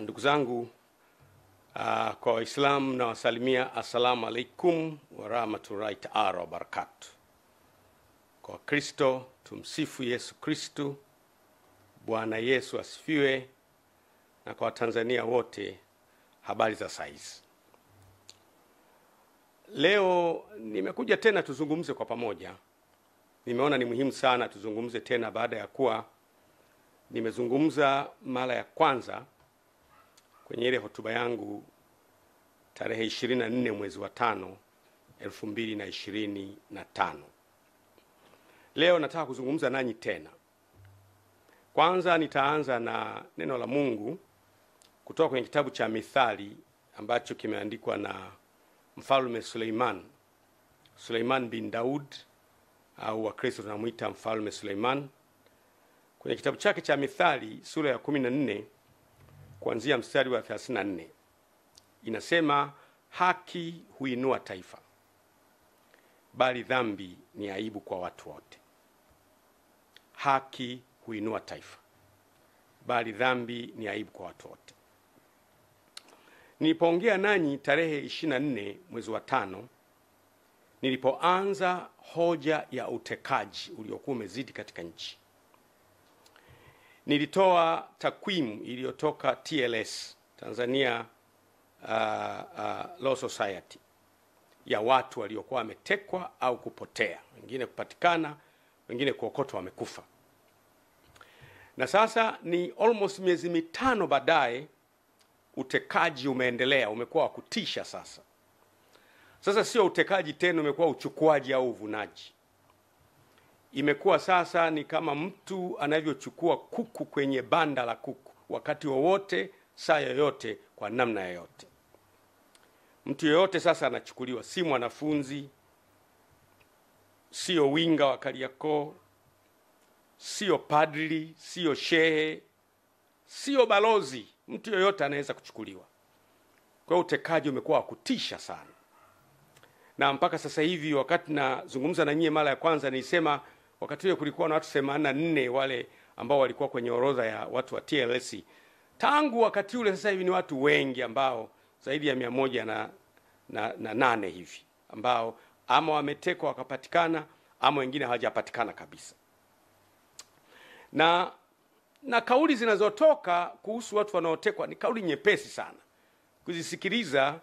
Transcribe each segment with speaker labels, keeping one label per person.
Speaker 1: Ndugu zangu, kwa Waislamu na wasalimia assalamu alaikum wa rahmatullahi ta'ala wa barakatuh. Kwa Kristo tumsifu Yesu Kristo. Bwana Yesu asifiwe. Na kwa Tanzania wote, habari za saizi. Leo nimekuja tena tuzungumze kwa pamoja. Nimeona ni muhimu sana tuzungumze tena baada ya kuwa nimezungumza mara ya kwanza kwenye ile hotuba yangu tarehe 24 mwezi wa 5 2025. Leo nataka kuzungumza nanyi tena. Kwanza nitaanza na neno la Mungu kutoka kwenye kitabu cha Mithali ambacho kimeandikwa na Mfalme Suleiman bin Daud, au Wakristo tunamuita Mfalme Suleiman. Kwenye kitabu chake cha Mithali sura ya 14 kuanzia mstari wa 34 inasema, haki huinua taifa, bali dhambi ni aibu kwa watu wote. Haki huinua taifa, bali dhambi ni aibu kwa watu wote. Nilipoongea nanyi tarehe 24 mwezi wa 5, nilipoanza hoja ya utekaji uliokuwa umezidi katika nchi, nilitoa takwimu iliyotoka TLS, Tanzania Law Society, ya watu waliokuwa wametekwa au kupotea, wengine kupatikana, wengine kuokotwa wamekufa. Na sasa ni almost miezi 5 baadaye, utekaji umeendelea, umekuwa wa kutisha sasa. Sasa sio utekaji tena, umekuwa uchukuaji au uvunaji. Imekuwa sasa ni kama mtu anavyochukua kuku kwenye banda la kuku, wakati wowote, saa yoyote, kwa namna yoyote. Mtu yoyote sasa anachukuliwa, si mwanafunzi, sio winga wa Kariakoo, sio padri, sio shehe, sio balozi. Mtu yoyote anaweza kuchukuliwa. Kwa hiyo utekaji umekuwa wa kutisha sana. Na mpaka sasa hivi, wakati nazungumza na nyie mara ya kwanza, nilisema wakati ule kulikuwa na watu 84 wale ambao walikuwa kwenye orodha ya watu wa TLS. Tangu wakati ule sasa hivi ni watu wengi, ambao zaidi ya 108 hivi, ambao ama wametekwa wakapatikana, ama wengine hawajapatikana kabisa. Na kauli zinazotoka kuhusu watu wanaotekwa ni kauli nyepesi sana. Kuzisikiliza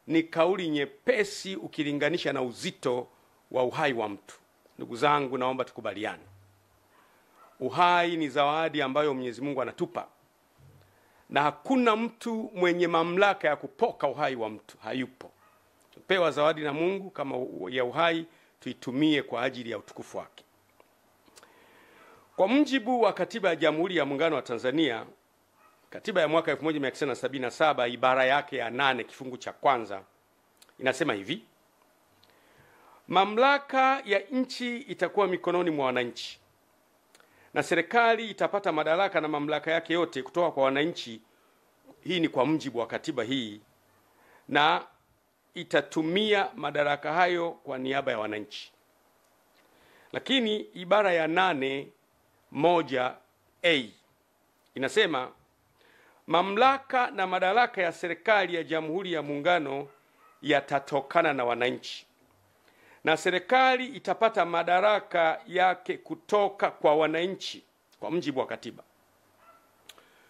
Speaker 1: ni kauli nyepesi ukilinganisha na uzito wa uhai wa mtu. Ndugu zangu, naomba tukubaliane. Uhai ni zawadi ambayo Mwenyezi Mungu anatupa. Na hakuna mtu mwenye mamlaka ya kupoka uhai wa mtu, hayupo. Tupewa zawadi na Mungu kama ya uhai, tuitumie kwa ajili ya utukufu wake. Kwa mujibu wa Katiba ya Jamhuri ya Muungano wa Tanzania, Katiba ya mwaka 1977 ibara yake ya 8 kifungu cha kwanza inasema hivi: mamlaka ya nchi itakuwa mikononi mwa wananchi, na serikali itapata madaraka na mamlaka yake yote kutoka kwa wananchi. Hii ni kwa mujibu wa katiba hii, na itatumia madaraka hayo kwa niaba ya wananchi. Lakini ibara ya 8(1)(a) inasema, mamlaka na madaraka ya serikali ya Jamhuri ya Muungano yatatokana na wananchi, na serikali itapata madaraka yake kutoka kwa wananchi kwa mujibu wa katiba.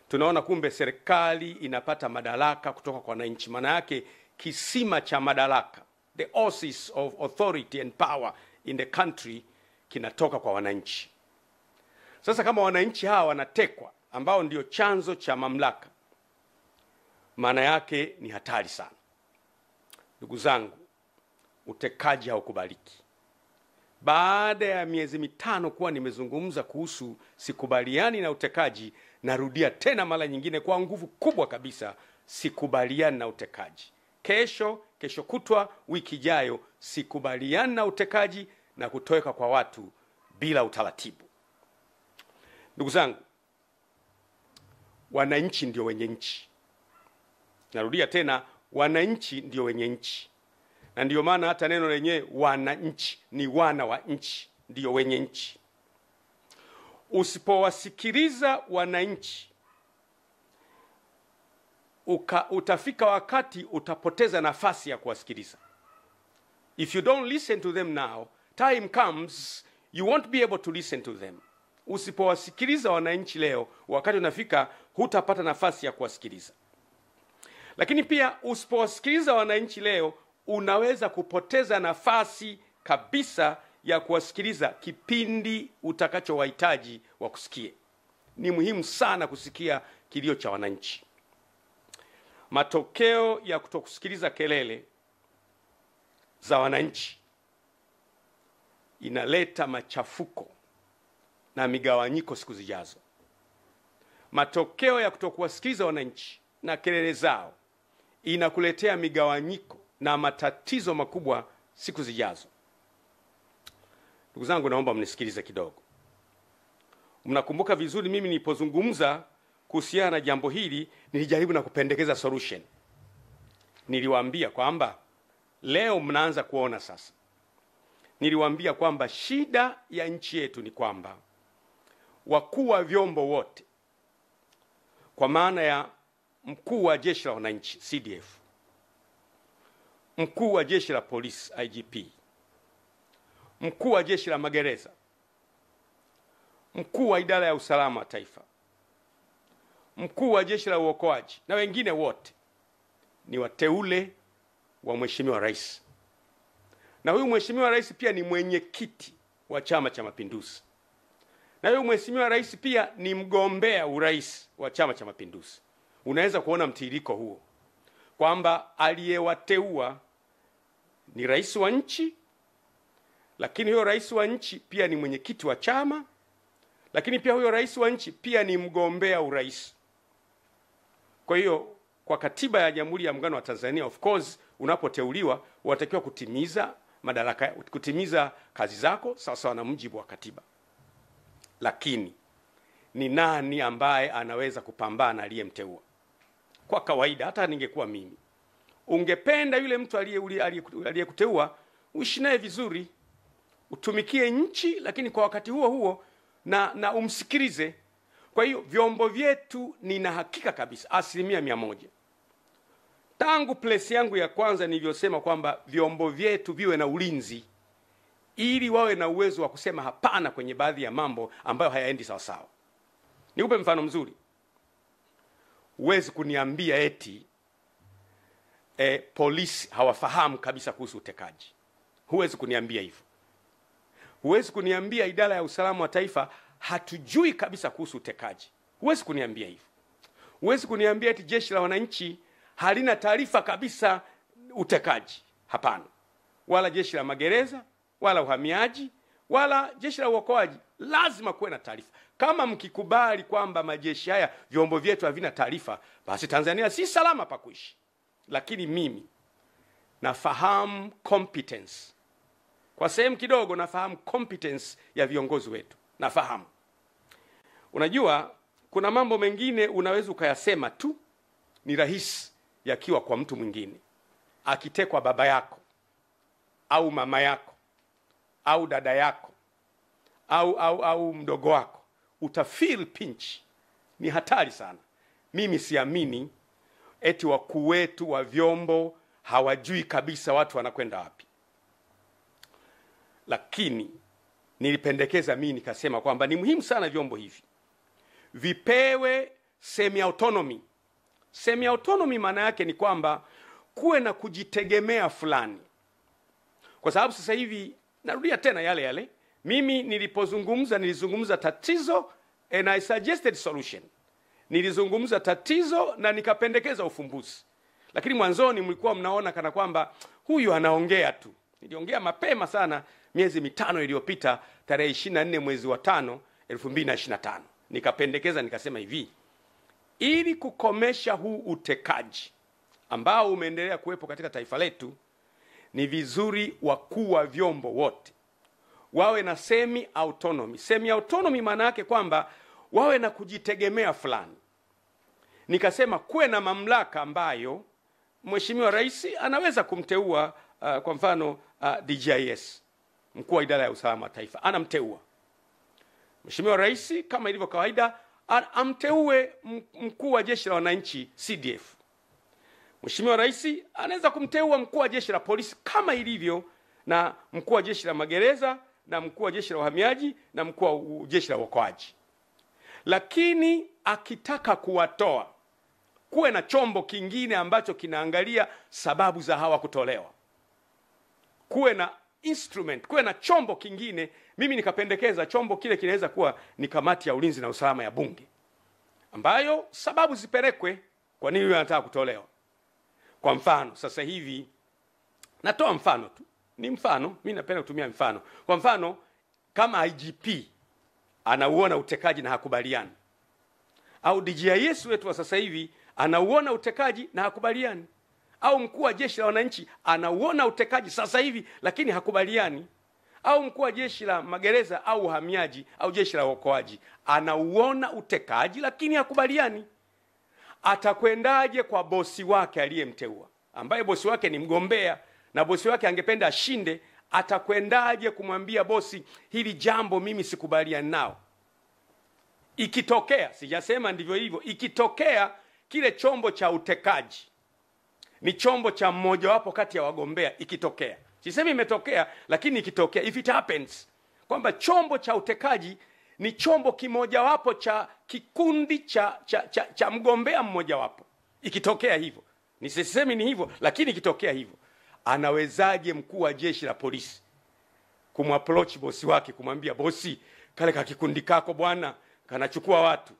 Speaker 1: Tunaona kumbe serikali inapata madaraka kutoka kwa wananchi. Maana yake kisima cha madaraka, the oasis of authority and power in the country, kinatoka kwa wananchi. Sasa kama wananchi hawa wanatekwa, ambao ndio chanzo cha mamlaka, maana yake ni hatari sana. Ndugu zangu, utekaji haukubaliki. Baada ya miezi 5 kuwa nimezungumza kuhusu sikubaliani na utekaji, narudia tena mara nyingine kwa nguvu kubwa kabisa, sikubaliani na utekaji. Kesho kutwa, wiki ijayo, sikubaliani na utekaji na kutoweka kwa watu bila utaratibu. Ndugu zangu, wananchi ndio wenye nchi. Narudia tena, wananchi ndio wenye nchi. Na ndio maana hata neno lenyewe wananchi ni wana wa nchi, ndio wenye nchi. Usipowasikiliza wananchi, utafika wakati utapoteza nafasi ya kuwasikiliza. If you don't listen to them now, time comes you won't be able to listen to them. Usipowasikiliza wananchi leo, wakati unafika hutapata nafasi ya kuwasikiliza. Lakini pia usipowasikiliza wananchi leo, unaweza kupoteza nafasi kabisa ya kuwasikiliza kipindi utakachowahitaji wakusikie. Ni muhimu sana kusikia kilio cha wananchi. Matokeo ya kutokusikiliza kelele za wananchi inaleta machafuko na migawanyiko siku zijazo. Matokeo ya kutokuwasikiliza wananchi na kelele zao inakuletea migawanyiko na matatizo makubwa siku zijazo. Ndugu zangu, naomba mnisikilize kidogo. Mnakumbuka vizuri mimi nilipozungumza kuhusiana na jambo hili, nilijaribu na kupendekeza solution. Niliwaambia kwamba leo mnaanza kuona sasa. Niliwaambia kwamba shida ya nchi yetu ni kwamba wakuu wa vyombo wote, kwa maana ya mkuu wa jeshi la wananchi CDF, mkuu wa jeshi la polisi IGP, mkuu wa jeshi la magereza, mkuu wa idara ya usalama wa taifa, mkuu wa jeshi la uokoaji na wengine wote ni wateule wa Mheshimiwa Rais. Na huyu Mheshimiwa Rais pia ni mwenyekiti wa Chama cha Mapinduzi. Na huyu Mheshimiwa Rais pia ni mgombea urais wa Chama cha Mapinduzi. Unaweza kuona mtiririko huo kwamba aliyewateua ni rais wa nchi, lakini huyo rais wa nchi pia ni mwenyekiti wa chama, lakini pia huyo rais wa nchi pia ni mgombea urais. Kwa hiyo kwa katiba ya Jamhuri ya Muungano wa Tanzania, of course, unapoteuliwa unatakiwa kutimiza kazi zako sawa na mujibu wa katiba. Lakini ni nani ambaye anaweza kupambana aliyemteua? Kwa kawaida, hata ningekuwa mimi, ungependa yule mtu aliyekuteua uishi naye vizuri, utumikie nchi, lakini kwa wakati huo huo na umsikilize. Kwa hiyo vyombo vyetu, nina hakika kabisa 100%, tangu place yangu ya kwanza nilivyosema kwamba vyombo vyetu viwe na ulinzi ili wawe na uwezo wa kusema hapana kwenye baadhi ya mambo ambayo hayaendi sawa sawa. Nikupe mfano mzuri. Huwezi kuniambia eti polisi hawafahamu kabisa kuhusu utekaji. Huwezi kuniambia hivyo. Huwezi kuniambia idara ya usalama wa taifa hatujui kabisa kuhusu utekaji. Huwezi kuniambia hivyo. Huwezi kuniambia eti jeshi la wananchi halina taarifa kabisa utekaji. Hapana. Wala jeshi la magereza, wala uhamiaji, wala jeshi la uokoaji. Lazima kuwe na taarifa. Kama mkikubali kwamba majeshi haya, vyombo vyetu havina taarifa, basi Tanzania si salama pa kuishi. Lakini mimi nafahamu competence. Kwa sehemu kidogo nafahamu competence ya viongozi wetu. Nafahamu. Unajua, kuna mambo mengine unaweza ukayasema tu, ni rahisi yakiwa kwa mtu mwingine. Akitekwa baba yako, au mama yako, au dada yako, au mdogo wako, utafeel pinch. Ni hatari sana. Mimi siamini eti wakuu wetu wa vyombo hawajui kabisa watu wanakwenda wapi. Lakini nilipendekeza mimi nikasema kwamba ni muhimu sana vyombo hivi vipewe semi autonomy. Semi autonomy maana yake ni kwamba kuwe na kujitegemea fulani. Kwa sababu sasa hivi narudia tena yale mimi nilizungumza tatizo and I suggested solution. Nilizungumza tatizo na nikapendekeza ufumbuzi. Lakini mwanzoni mlikuwa mnaona kana kwamba huyu anaongea tu. Niliongea mapema sana miezi 5 iliyopita, tarehe 24 mwezi wa 5 2025. Nikapendekeza nikasema hivi: ili kukomesha huu utekaji ambao umeendelea kuwepo katika taifa letu, ni vizuri wakuu wa vyombo wote wawe na semi autonomy. Semi autonomy maana yake kwamba wawe na kujitegemea fulani. Nikasema kuwe na mamlaka ambayo Mheshimiwa Rais anaweza kumteua, kwa mfano DJIS, mkuu wa idara ya usalama wa taifa, anamteua. Mheshimiwa Rais kama ilivyo kawaida amteue mkuu wa jeshi la wananchi CDF, Mheshimiwa Rais anaweza kumteua mkuu wa jeshi la polisi kama ilivyo na mkuu wa jeshi la magereza na mkuu wa jeshi la uhamiaji na mkuu wa jeshi la uokoaji. Lakini akitaka kuwatoa, kuwe na chombo kingine ambacho kinaangalia sababu za hawa kutolewa. Kuwe na instrument, kuwe na chombo kingine. Mimi nikapendekeza chombo kile kinaweza kuwa ni kamati ya ulinzi na usalama ya bunge, ambayo sababu zipelekwe kwa nini yeye anataka kutolewa. Kwa mfano, sasa hivi natoa mfano tu. Ni mfano, mimi napenda kutumia mfano. Kwa mfano, kama IGP anauona utekaji na hakubaliani, au DGIS wetu wa sasa hivi anauona utekaji na hakubaliani, au mkuu wa jeshi la wananchi anauona utekaji sasa hivi lakini hakubaliani, au mkuu wa jeshi la magereza au uhamiaji au jeshi la uokoaji anauona utekaji lakini hakubaliani, atakwendaje kwa bosi wake aliyemteua, ambaye bosi wake ni mgombea na bosi wake angependa ashinde? Atakwendaje kumwambia bosi, hili jambo mimi sikubaliani nao? Ikitokea, sijasema ndivyo hivyo, ikitokea kile chombo cha utekaji ni chombo cha mmoja wapo kati ya wagombea, ikitokea, sisemi imetokea, lakini ikitokea, if it happens, kwamba chombo cha utekaji ni chombo kimoja wapo cha kikundi cha mgombea mmoja wapo, ikitokea hivyo, nisisemi ni hivyo, lakini ikitokea hivyo, anawezaje mkuu wa jeshi la polisi kumapproach bosi wake kumwambia, bosi, kale ka kikundi kako bwana kanachukua watu?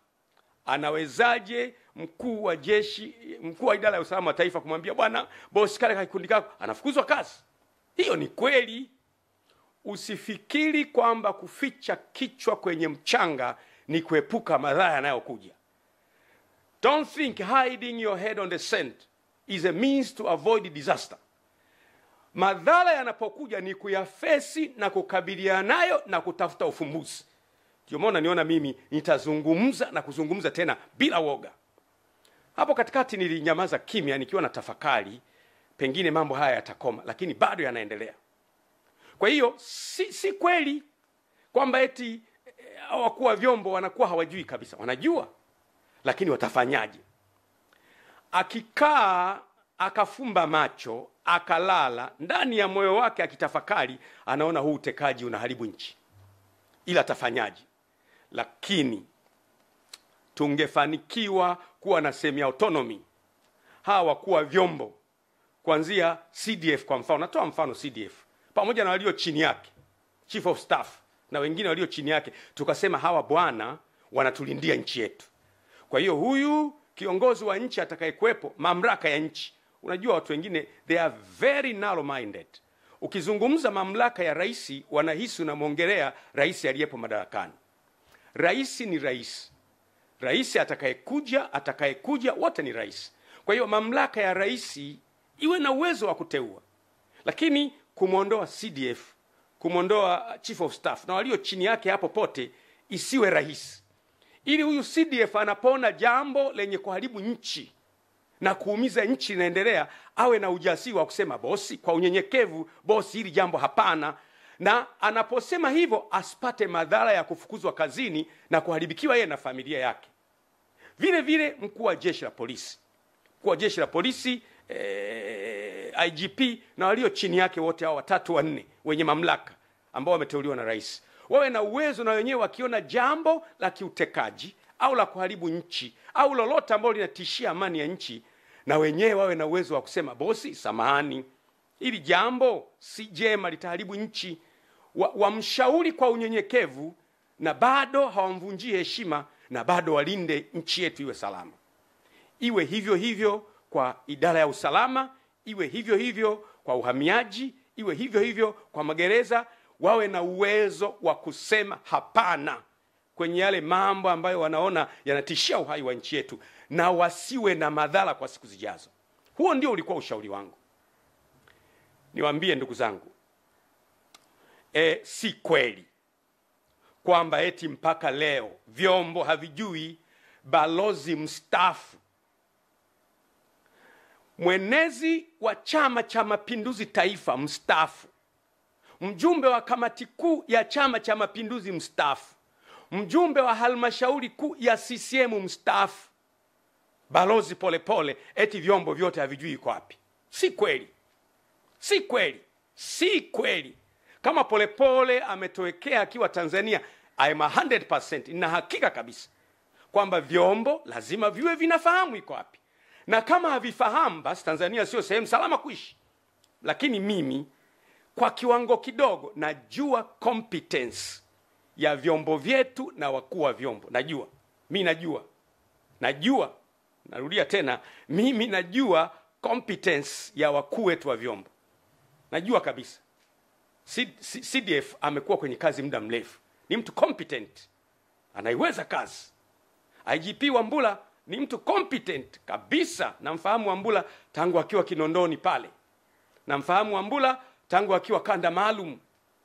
Speaker 1: Anawezaje mkuu wa jeshi, mkuu wa idara ya usalama wa taifa kumwambia, bwana bosi, kale ka kikundi kako? Anafukuzwa kazi. Hiyo ni kweli. Usifikiri kwamba kuficha kichwa kwenye mchanga ni kuepuka madhara yanayokuja. Don't think hiding your head on the sand is a means to avoid disaster. Madhara yanapokuja ni kuyafesi na kukabiliana nayo na kutafuta ufumbuzi. Ndio maana niona mimi nitazungumza na kuzungumza tena bila woga. Hapo katikati nilinyamaza kimya nikiwa na tafakari, pengine mambo haya yatakoma, lakini bado yanaendelea. Kwa hiyo si kweli kwamba eti wakuu wa vyombo wanakuwa hawajui kabisa. Wanajua, lakini watafanyaje? Akikaa akafumba macho akalala, ndani ya moyo wake akitafakari, anaona huu utekaji unaharibu nchi, ila atafanyaje? Lakini tungefanikiwa kuwa na semi autonomy, hawa wakuu wa vyombo kuanzia CDF kwa mfano, natoa mfano CDF pamoja na walio chini yake, Chief of Staff na wengine walio chini yake, tukasema hawa bwana wanatulindia nchi yetu. Kwa hiyo huyu kiongozi wa nchi atakayekuepo, mamlaka ya nchi, unajua watu wengine they are very narrow minded. Ukizungumza mamlaka ya rais, wanahisi unamwongelea rais aliyepo madarakani. Rais ni rais. Rais atakayekuja wote ni rais. Kwa hiyo mamlaka ya rais iwe na uwezo wa kuteua. Lakini kumuondoa CDF, kumuondoa Chief of Staff na walio chini yake hapo pote isiwe rahisi. Ili huyu CDF anapoona jambo lenye kuharibu nchi na kuumiza nchi inaendelea, awe na ujasiri wa kusema, bosi, kwa unyenyekevu, bosi, hili jambo hapana. Na anaposema hivyo asipate madhara ya kufukuzwa kazini na kuharibikiwa yeye na familia yake. Vile vile mkuu wa jeshi la polisi. Mkuu wa jeshi la polisi, IGP na walio chini yake wote hao watatu wanne wenye mamlaka ambao wameteuliwa na rais, wawe na uwezo na wenyewe wakiona jambo la kiutekaji au la kuharibu nchi au lolote ambalo linatishia amani ya nchi, na wenyewe wawe na uwezo wa kusema, bosi, samahani, ili jambo si jema, litaharibu nchi. Wamshauri kwa unyenyekevu na bado hawamvunjii heshima, na bado walinde nchi yetu iwe salama. Iwe hivyo hivyo kwa idara ya usalama, iwe hivyo hivyo kwa uhamiaji, iwe hivyo hivyo kwa magereza. Wawe na uwezo wa kusema hapana kwenye yale mambo ambayo wanaona yanatishia uhai wa nchi yetu, na wasiwe na madhara kwa siku zijazo. Huo ndio ulikuwa ushauri wangu. Niwaambie ndugu zangu, si kweli kwamba eti mpaka leo vyombo havijui balozi mstaafu, mwenezi wa Chama cha Mapinduzi Taifa mstaafu, mjumbe wa kamati kuu ya Chama cha Mapinduzi mstaafu, mjumbe wa halmashauri kuu ya CCM mstaafu, Balozi Polepole eti vyombo vyote havijui iko wapi. Si kweli. Si kweli. Si kweli. Kama Polepole ametowekea akiwa Tanzania, I am 100% ina hakika kabisa kwamba vyombo lazima viwe vinafahamu iko wapi. Na kama havifahamu, basi Tanzania sio sehemu salama kuishi. Lakini mimi kwa kiwango kidogo najua competence ya vyombo vyetu na wakuu wa vyombo. Najua. Mimi najua. Narudia tena, mimi najua competence ya wakuu wetu wa vyombo. Najua kabisa. CDF amekuwa kwenye kazi muda mrefu. Ni mtu competent. Anaiweza kazi. IGP Wambura ni mtu competent kabisa. Namfahamu Wambura tangu akiwa Kinondoni pale. Namfahamu Wambura tangu akiwa kanda maalum.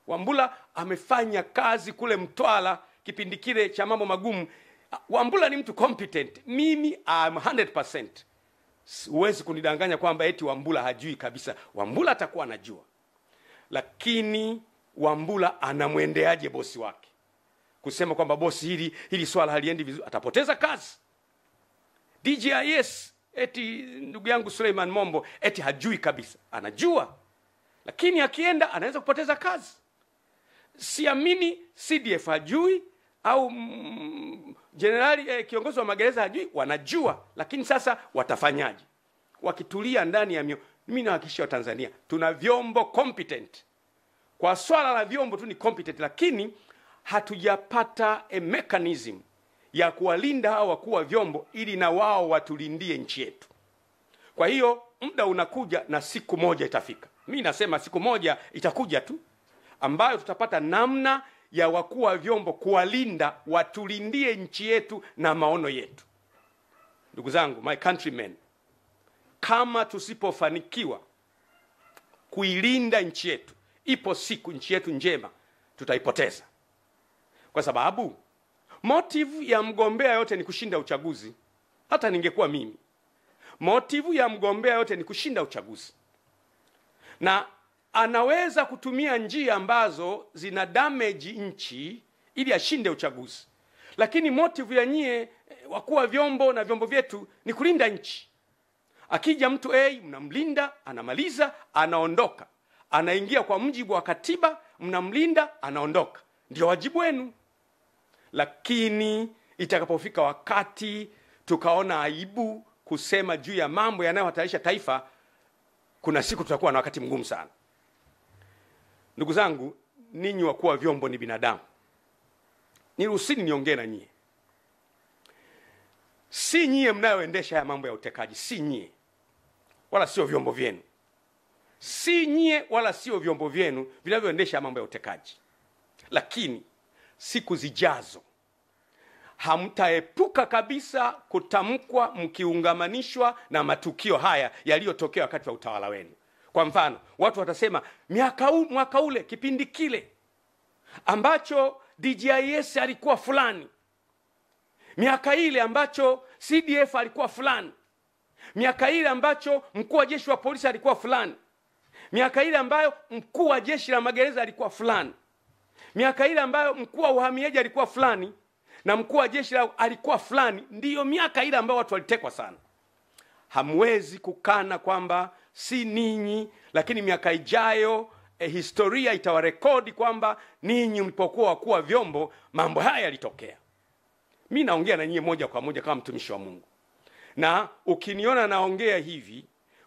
Speaker 1: Wambura amefanya kazi kule Mtwara kipindi kile cha mambo magumu. Wambura ni mtu competent. Mimi am 100%. Huwezi kunidanganya kwamba eti Wambura hajui kabisa. Wambura atakuwa anajua. Lakini Wambura anamwendeaje bosi wake? Kusema kwamba bosi hili swala haliendi vizuri, atapoteza kazi. DGIS eti ndugu yangu Suleiman Mombo eti hajui kabisa. Anajua. Lakini akienda anaweza kupoteza kazi. Siamini CDF hajui au generali kiongozi wa magereza hajui. Wanajua. Lakini sasa watafanyaje? Wakitulia ndani ya mimi nahakikishia Tanzania tuna vyombo competent. Kwa swala la vyombo tu ni competent, lakini hatujapata a mechanism ya kuwalinda hao wakuu wa vyombo ili na wao watulindie nchi yetu. Kwa hiyo muda unakuja na siku moja itafika. Mimi nasema siku moja itakuja tu ambayo tutapata namna ya wakuu wa vyombo kuwalinda, watulindie nchi yetu na maono yetu. Ndugu zangu, my countrymen, kama tusipofanikiwa kuilinda nchi yetu, ipo siku nchi yetu njema tutaipoteza. Kwa sababu motive ya mgombea yote ni kushinda uchaguzi. Hata ningekuwa mimi, motive ya mgombea yote ni kushinda uchaguzi. Na anaweza kutumia njia ambazo zina damage nchi ili ashinde uchaguzi. Lakini motive ya nyie wakuu wa vyombo na vyombo vyetu ni kulinda nchi. Akija mtu mnamlinda, anamaliza, anaondoka. Anaingia kwa mujibu wa katiba, mnamlinda, anaondoka. Ndio wajibu wenu. Lakini itakapofika wakati tukaona aibu kusema juu ya mambo yanayohatarisha taifa, kuna siku tutakuwa na wakati mgumu sana. Ndugu zangu, ninyi wakuu wa vyombo ni binadamu. Niruhusini niongee na nyie. Si nyie mnayoendesha haya mambo ya utekaji, si nyie. Wala sio vyombo vyenu. Si nyie wala sio vyombo vyenu vinavyoendesha mambo ya utekaji. Lakini siku zijazo hamtaepuka kabisa kutamkwa mkiungamanishwa na matukio haya yaliyotokea wakati wa utawala wenu. Kwa mfano, watu watasema mwaka ule kipindi kile ambacho DGIS alikuwa fulani, miaka ile ambacho CDF alikuwa fulani, miaka ile ambacho mkuu wa jeshi wa polisi alikuwa fulani, miaka ile ambayo mkuu wa jeshi la magereza alikuwa fulani, miaka ile ambayo mkuu wa uhamiaji alikuwa fulani na mkuu wa jeshi alikuwa fulani, ndiyo miaka ile ambayo watu walitekwa sana. Hamwezi kukana kwamba si ninyi, lakini miaka ijayo historia itawarekodi kwamba ninyi mlipokuwa wakuu wa vyombo mambo haya yalitokea. Mimi naongea na nyinyi moja kwa moja kama mtumishi wa Mungu. Na ukiniona naongea hivi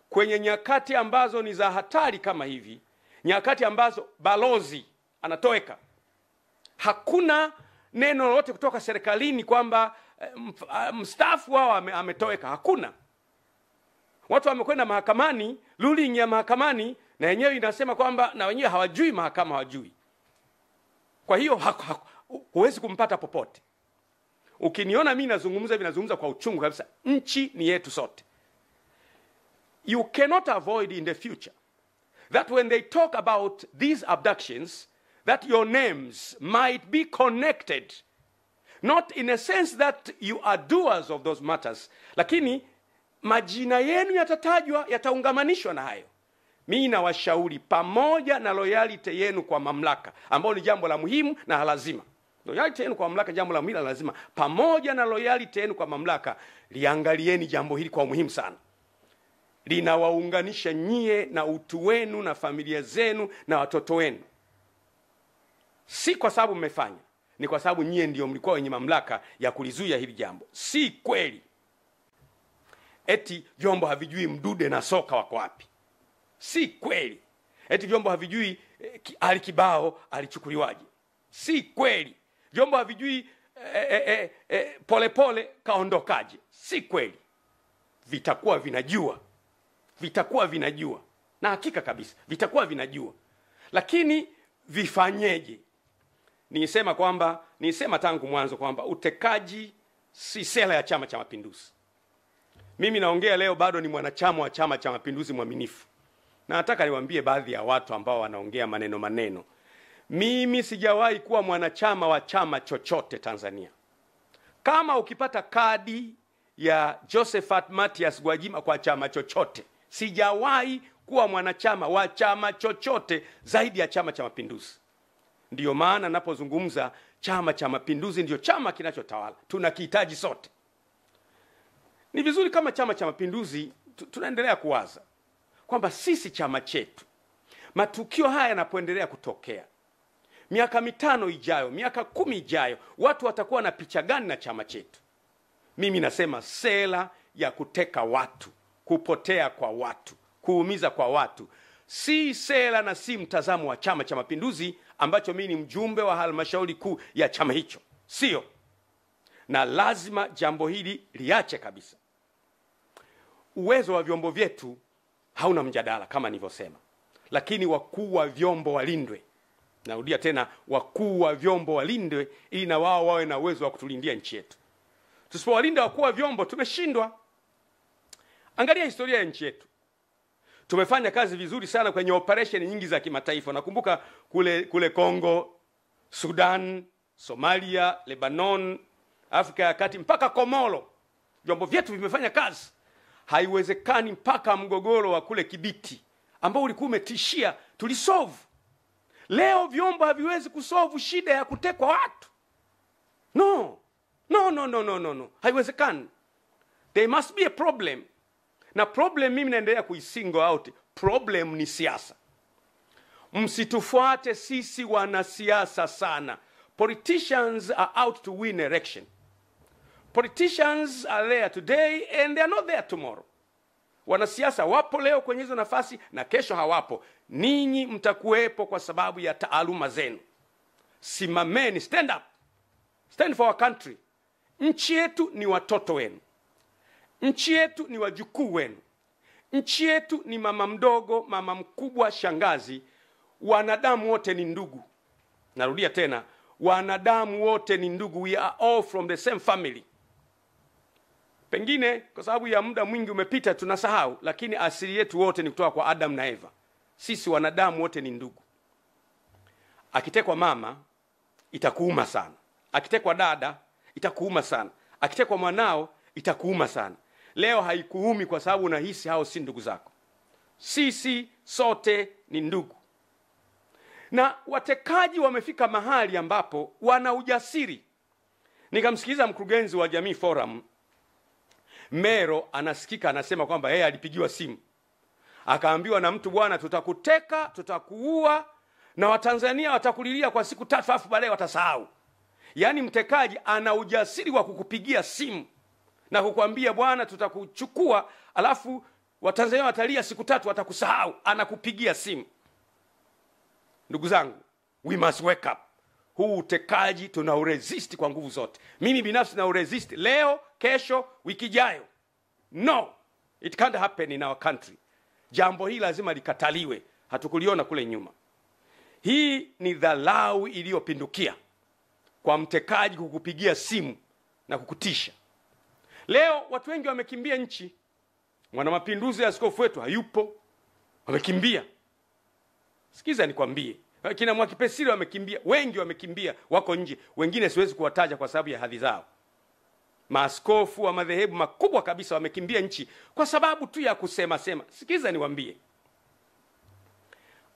Speaker 1: kwenye nyakati ambazo ni za hatari kama hivi, nyakati ambazo balozi anatoweka, hakuna neno lolote kutoka serikalini kwamba mstaafu wao ametoweka. Hakuna. Watu wamekwenda mahakamani, ruling ya mahakamani na yenyewe inasema kwamba na wenyewe hawajui, mahakama hawajui. Kwa hiyo huwezi kumpata popote. Ukiniona mimi nazungumza kwa uchungu kabisa. Nchi ni yetu sote. You cannot avoid in the future that when they talk about these abductions, that your names might be connected, not in a sense that you are doers of those matters, lakini majina yenu yatatajwa, yataungamanishwa na hayo. Mimi nawashauri pamoja na loyalty yenu kwa mamlaka, ambao ni jambo la muhimu na lazima, Loyalty yenu kwa mamlaka jambo la mila lazima. Pamoja na loyalty yenu kwa mamlaka, liangalieni jambo hili kwa muhimu sana. Linawaunganisha nyie na utu wenu na familia zenu na watoto wenu. Si kwa sababu mmefanya, ni kwa sababu nyie ndio mlikuwa wenye mamlaka ya kulizuia hili jambo. Si kweli eti vyombo havijui Mdude na Soka wako wapi. Si kweli eti vyombo havijui Ali Kibao alichukuliwaje. Si kweli vyombo havijui Polepole kaondokaje. Si kweli. Vitakuwa vinajua, na hakika kabisa vitakuwa vinajua. Lakini vifanyeje? Nisema tangu mwanzo kwamba utekaji si sera ya Chama cha Mapinduzi. Mimi naongea leo bado ni mwanachama wa Chama cha Mapinduzi mwaminifu. Na nataka niwaambie baadhi ya watu ambao wanaongea maneno. Mimi sijawahi kuwa mwanachama wa chama chochote Tanzania. Kama ukipata kadi ya Josephat Mathias Gwajima kwa chama chochote, sijawahi kuwa mwanachama wa chama chochote zaidi ya Chama cha Mapinduzi. Ndiyo maana napozungumza Chama cha Mapinduzi ndio chama kinachotawala. Tunakihitaji sote. Ni vizuri kama Chama cha Mapinduzi tunaendelea kuwaza kwamba sisi chama chetu, matukio haya yanapoendelea kutokea, miaka 5 ijayo, miaka 10 ijayo, watu watakuwa na picha gani na chama chetu? Mimi nasema sera ya kuteka watu, kupotea kwa watu, kuumiza kwa watu, si sera na si mtazamo wa Chama cha Mapinduzi ambacho mimi ni mjumbe wa halmashauri kuu ya chama hicho. Sio. Na lazima jambo hili liache kabisa. Uwezo wa vyombo vyetu hauna mjadala kama nilivyosema. Lakini wakuu wa vyombo walindwe. Narudia tena, wakuu wa vyombo walindwe ili na wao wawe na uwezo wa kutulindia nchi yetu. Tusipowalinda wakuu wa vyombo tumeshindwa. Angalia historia ya nchi yetu. Tumefanya kazi vizuri sana kwenye operation nyingi za kimataifa. Nakumbuka kule Kongo, Sudan, Somalia, Lebanon, Afrika ya Kati mpaka Komoro. Vyombo vyetu vimefanya kazi. Haiwezekani mpaka mgogoro wa kule Kibiti ambao ulikuwa umetishia tulisolve. Leo vyombo haviwezi kusolve shida ya kutekwa watu. No. Haiwezekani. There must be a problem. Na problem mimi naendelea kuisingle out. Problem ni siasa. Msitufuate sisi wanasiasa sana. Politicians are out to win election. Politicians are there today and they are not there tomorrow. Wanasiasa wapo leo kwenye hizo nafasi na kesho hawapo. Ninyi mtakuwepo kwa sababu ya taaluma zenu. Simameni, stand up. Stand for our country. Nchi yetu ni watoto wenu. Nchi yetu ni wajukuu wenu. Nchi yetu ni mama mdogo, mama mkubwa, shangazi. Wanadamu wote ni ndugu. Narudia tena, wanadamu wote ni ndugu. We are all from the same family. Pengine kwa sababu ya muda mwingi umepita tunasahau, lakini asili yetu wote ni kutoka kwa Adam na Eva. Sisi wanadamu wote ni ndugu. Akitekwa mama itakuuma sana. Akitekwa dada itakuuma sana. Akitekwa mwanao itakuuma sana. Leo haikuumi kwa sababu unahisi hao si ndugu zako. Sisi sote ni ndugu. Na watekaji wamefika mahali ambapo wana ujasiri. Nikamsikiliza mkurugenzi wa Jamii Forum Mero anasikika anasema kwamba yeye alipigiwa simu. Akaambiwa na mtu, bwana, tutakuteka, tutakuua na Watanzania watakulilia kwa siku 3 afu baadaye watasahau. Yaani mtekaji ana ujasiri wa kukupigia simu na kukwambia, bwana, tutakuchukua, alafu Watanzania watalia siku 3 watakusahau. Anakupigia simu. Ndugu zangu, we must wake up. Huu utekaji tunauresist kwa nguvu zote. Mimi binafsi nauresist leo, kesho, wiki ijayo. No, it can't happen in our country. Jambo hili lazima likataliwe. Hatukuliona kule nyuma. Hii ni dharau iliyopindukia kwa mtekaji kukupigia simu na kukutisha. Leo watu wengi wamekimbia nchi. Mwanamapinduzi ya askofu wetu hayupo. Wamekimbia. Sikiza nikwambie. Kina Mwakipesile wamekimbia, wengi wamekimbia, wako nje. Wengine siwezi kuwataja kwa sababu ya hadhi zao. Maaskofu wa madhehebu makubwa kabisa wamekimbia nchi kwa sababu tu ya kusema sema. Sikiza niwaambie.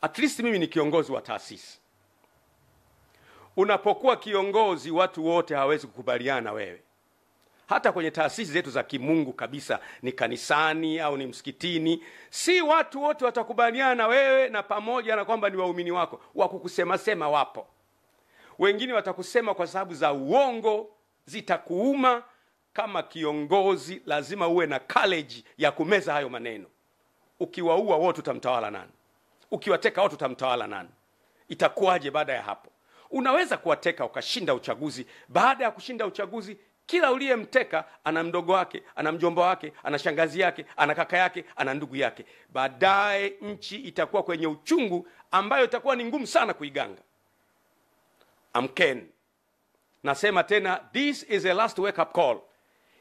Speaker 1: At least mimi ni kiongozi wa taasisi. Unapokuwa kiongozi, watu wote hawawezi kukubaliana na wewe. Hata kwenye taasisi zetu za kimungu kabisa, ni kanisani au ni msikitini, si watu wote watakubaliana na wewe, na pamoja na kwamba ni waumini wako, wakukusema sema wapo. Wengine watakusema kwa sababu za uongo, zitakuuma. Kama kiongozi lazima uwe na courage ya kumeza hayo maneno. Ukiwaua wote utamtawala nani? Ukiwateka wote utamtawala nani? Itakuwaje baada ya hapo? Unaweza kuwateka ukashinda uchaguzi. Baada ya kushinda uchaguzi, kila uliyemteka ana mdogo wake, ana mjomba wake, ana shangazi yake, ana kaka yake, ana ndugu yake. Baadaye nchi itakuwa kwenye uchungu ambayo itakuwa ni ngumu sana kuiganga. Amkeni. Nasema tena, this is a last wake up call.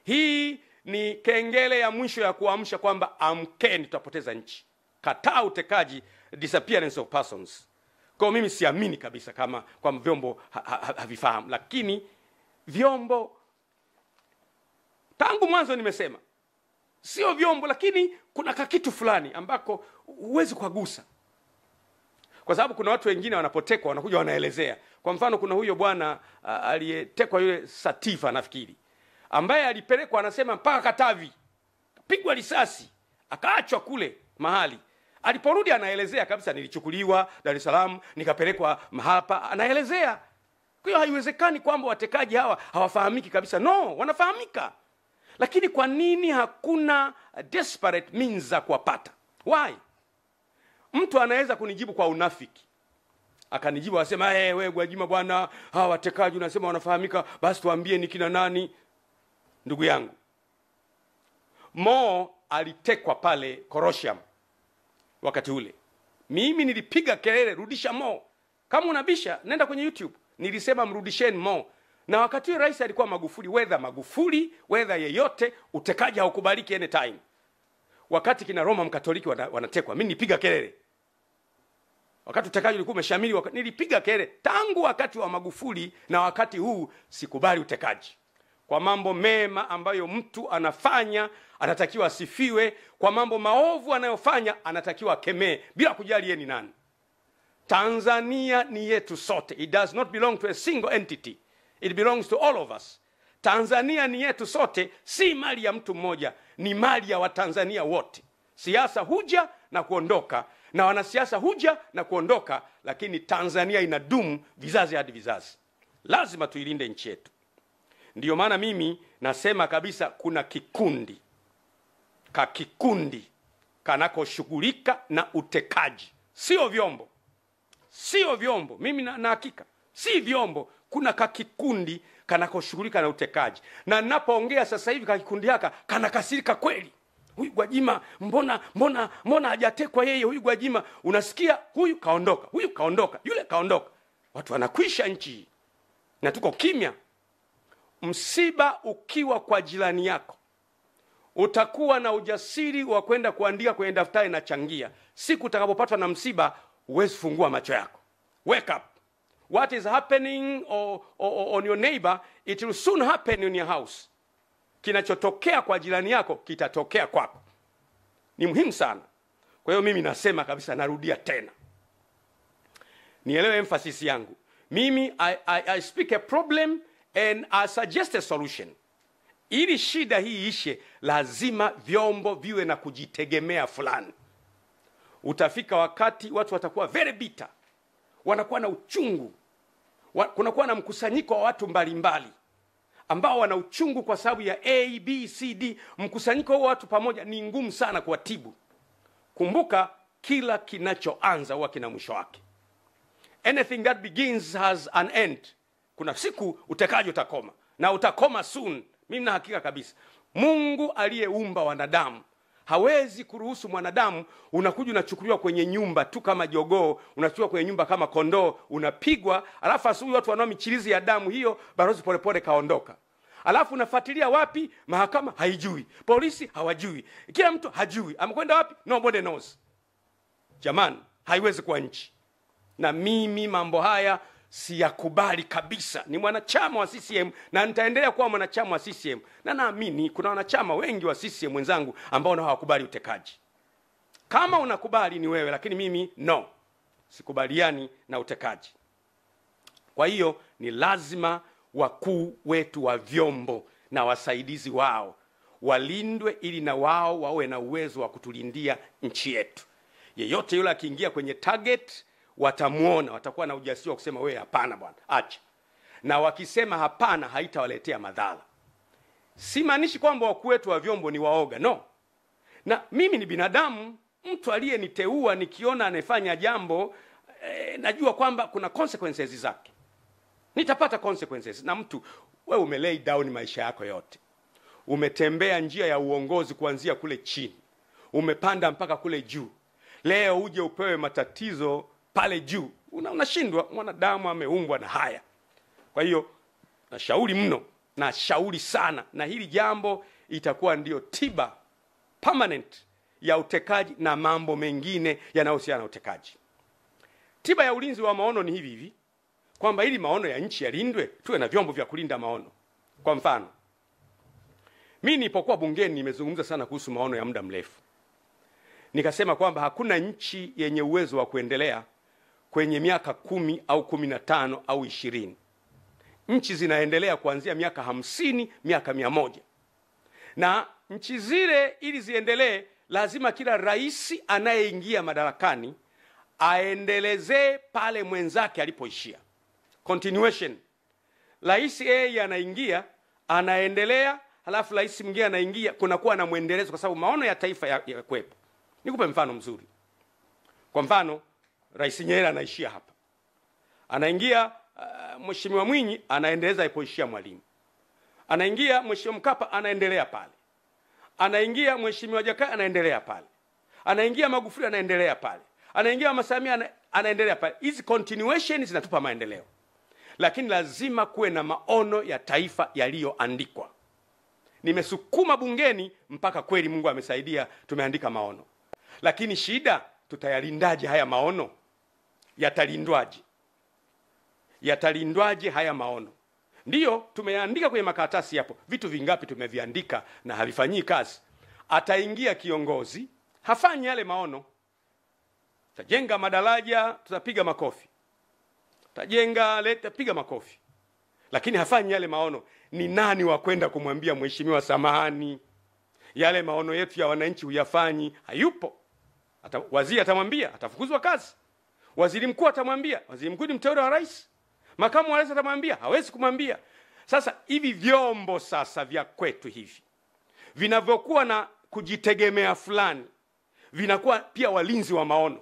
Speaker 1: Hii ni kengele ya mwisho ya kuamsha kwamba amkeni, tutapoteza nchi. Kataa utekaji, disappearance of persons. Kwa mimi siamini kabisa kama kwa vyombo havifahamu, lakini vyombo tangu mwanzo nimesema sio vyombo, lakini kuna kakitu fulani ambako huwezi kugusa. Kwa sababu kuna watu wengine wanapotekwa wanakuja wanaelezea. Kwa mfano kuna huyo bwana aliyetekwa, yule Satifa nafikiri, ambaye alipelekwa anasema mpaka Katavi, pigwa risasi, akaachwa kule mahali. Aliporudi anaelezea kabisa, nilichukuliwa Dar es Salaam nikapelekwa hapa, anaelezea. Kwa hiyo haiwezekani kwamba watekaji hawa hawafahamiki kabisa. No, wanafahamika. Lakini kwa nini hakuna desperate means za kuwapata? Why? Mtu anaweza kunijibu kwa unafiki. Akanijibu asema, wewe Gwajima bwana, hawa watekaji unasema wanafahamika, basi tuambie ni kina nani. Ndugu yangu, Mo alitekwa pale Korosham wakati ule. Mimi nilipiga kelele, rudisha Mo. Kama unabisha, nenda kwenye YouTube. Nilisema mrudisheni Mo. Na wakati ule rais alikuwa Magufuli, whether yeyote, utekaji haukubaliki anytime. Wakati kina Roma Mkatoliki wanatekwa, mimi nipiga kelele. Wakati utekaji ulikuwa umeshamili, nilipiga kelele. Tangu wakati wa Magufuli na wakati huu sikubali utekaji. Kwa mambo mema ambayo mtu anafanya anatakiwa asifiwe, kwa mambo maovu anayofanya anatakiwa akemee bila kujali yeye ni nani. Tanzania ni yetu sote. It does not belong to a single entity. It belongs to all of us. Tanzania ni yetu sote, si mali ya mtu mmoja, ni mali ya Watanzania wote. Siasa huja na kuondoka, na wanasiasa huja na kuondoka, lakini Tanzania inadumu vizazi hadi vizazi. Lazima tuilinde nchi yetu. Ndiyo maana mimi nasema kabisa, kuna kikundi kanakoshughulika na utekaji. Sio vyombo. Mimi na hakika si vyombo. Kuna kikundi kanakoshughulika na utekaji. Na ninapoongea sasa hivi kikundi haka kanakasirika kweli. Huyu Gwajima mbona hajatekwa yeye? Huyu Gwajima unasikia, huyu kaondoka, yule kaondoka. Watu wanakwisha nchi na tuko kimya. Msiba ukiwa kwa jirani yako, utakuwa na ujasiri wa kwenda kuandika kwenye daftari na changia. Siku utakapopatwa na msiba, huwezi fungua macho yako. Wake up. What is happening on your neighbor, it will soon happen in your house. Kinachotokea kwa jirani yako kitatokea kwako. Ni muhimu sana. Kwa hiyo mimi nasema kabisa, narudia tena, nielewe emphasis yangu. Mimi I speak a problem and I suggest a solution. Ili shida hii ishe, lazima vyombo viwe na kujitegemea fulani. Utafika wakati watu watakuwa very bitter, wanakuwa na uchungu. Kunakuwa na mkusanyiko wa watu mbalimbali ambao wana uchungu kwa sababu ya A, B, C, D. Mkusanyiko wa watu pamoja ni ngumu sana kuwatibu. Kumbuka, kila kinachoanza huwa kina mwisho wake. Anything that begins has an end. Kuna siku utekaji utakoma, na utakoma soon. Mimi na hakika kabisa. Mungu aliyeumba wanadamu hawezi kuruhusu mwanadamu unakuja unachukuliwa kwenye nyumba tu kama jogoo, unachukuliwa kwenye nyumba kama kondoo, unapigwa, alafu asubuhi watu wanao michirizi ya damu hiyo, Balozi Polepole kaondoka. Alafu unafuatilia wapi? Mahakama haijui, polisi hawajui, kila mtu hajui amekwenda wapi, nobody knows. Jamani, haiwezi kuwa nchi. Na mimi mambo haya siyakubali kabisa. Ni mwanachama wa CCM na nitaendelea kuwa mwanachama wa CCM, na naamini kuna wanachama wengi wa CCM wenzangu ambao hawakubali utekaji. Kama unakubali ni wewe, lakini mimi no, sikubaliani na utekaji. Kwa hiyo ni lazima wakuu wetu wa vyombo na wasaidizi wao walindwe, ili na wao wawe na uwezo wa kutulindia nchi yetu. Yeyote yule akiingia kwenye target, watamuona, watakuwa na ujasiri wa kusema wewe hapana bwana, acha. Na wakisema hapana, haitawaletea madhara. Simaanishi kwamba wakuu wetu wa vyombo ni waoga, no. Na mimi ni binadamu, mtu aliyeniteua nikiona anafanya jambo najua kwamba kuna consequences zake. Nitapata consequences. Na mtu, wewe umelay down maisha yako yote. Umetembea njia ya uongozi kuanzia kule chini. Umepanda mpaka kule juu. Leo uje upewe matatizo pale juu. Unashindwa. Mwanadamu ameumbwa na haya. Kwa hiyo nashauri mno, nashauri sana, na hili jambo itakuwa ndio tiba permanent ya utekaji na mambo mengine yanayohusiana na utekaji. Tiba ya ulinzi wa maono ni hivi kwamba ili maono ya nchi yalindwe, tuwe na vyombo vya kulinda maono. Kwa mfano, mimi nilipokuwa bungeni nimezungumza sana kuhusu maono ya muda mrefu. Nikasema kwamba hakuna nchi yenye uwezo wa kuendelea kwenye miaka 10 au 15 au 20. Nchi zinaendelea kuanzia miaka 50, miaka 100. Na nchi zile ili ziendelee, lazima kila rais anayeingia madarakani aendelezee pale mwenzake alipoishia. Continuation. Rais A anaingia, anaendelea, halafu rais mwingine anaingia, kunakuwa na muendelezo kwa sababu maono ya taifa ya kwepo. Nikupe mfano mzuri. Kwa mfano, Rais Nyerere anaishia hapa. Anaingia Mheshimiwa Mwinyi, anaendeleza alipoishia Mwalimu. Anaingia Mheshimiwa Mkapa, anaendelea pale. Anaingia Mheshimiwa Jakaya, anaendelea pale. Anaingia Magufuli, anaendelea pale. Anaingia Mama Samia, anaendelea pale. Hizi continuation zinatupa maendeleo. Lakini lazima kuwe na maono ya taifa yaliyoandikwa. Nimesukuma bungeni mpaka kweli Mungu amesaidia tumeandika maono. Lakini shida, tutayalindaje haya maono? Yatalindwaje? Yatalindwaje haya maono? Ndiyo, tumeandika kwenye makaratasi hapo. Vitu vingapi tumeviandika na havifanyii kazi? Ataingia kiongozi, hafanyi yale maono. Tajenga madaraja, tutapiga makofi. Tajenga leta, piga makofi. Lakini hafanyi yale maono. Ni nani wa kwenda kumwambia mheshimiwa samahani, yale maono yetu ya wananchi huyafanyi? Hayupo. Waziri atamwambia, atafukuzwa kazi. Waziri mkuu atamwambia, waziri mkuu ni mteule wa rais. Makamu wa rais atamwambia, hawezi kumwambia. Sasa hivi vyombo sasa vya kwetu hivi vinavyokuwa na kujitegemea fulani, vinakuwa pia walinzi wa maono.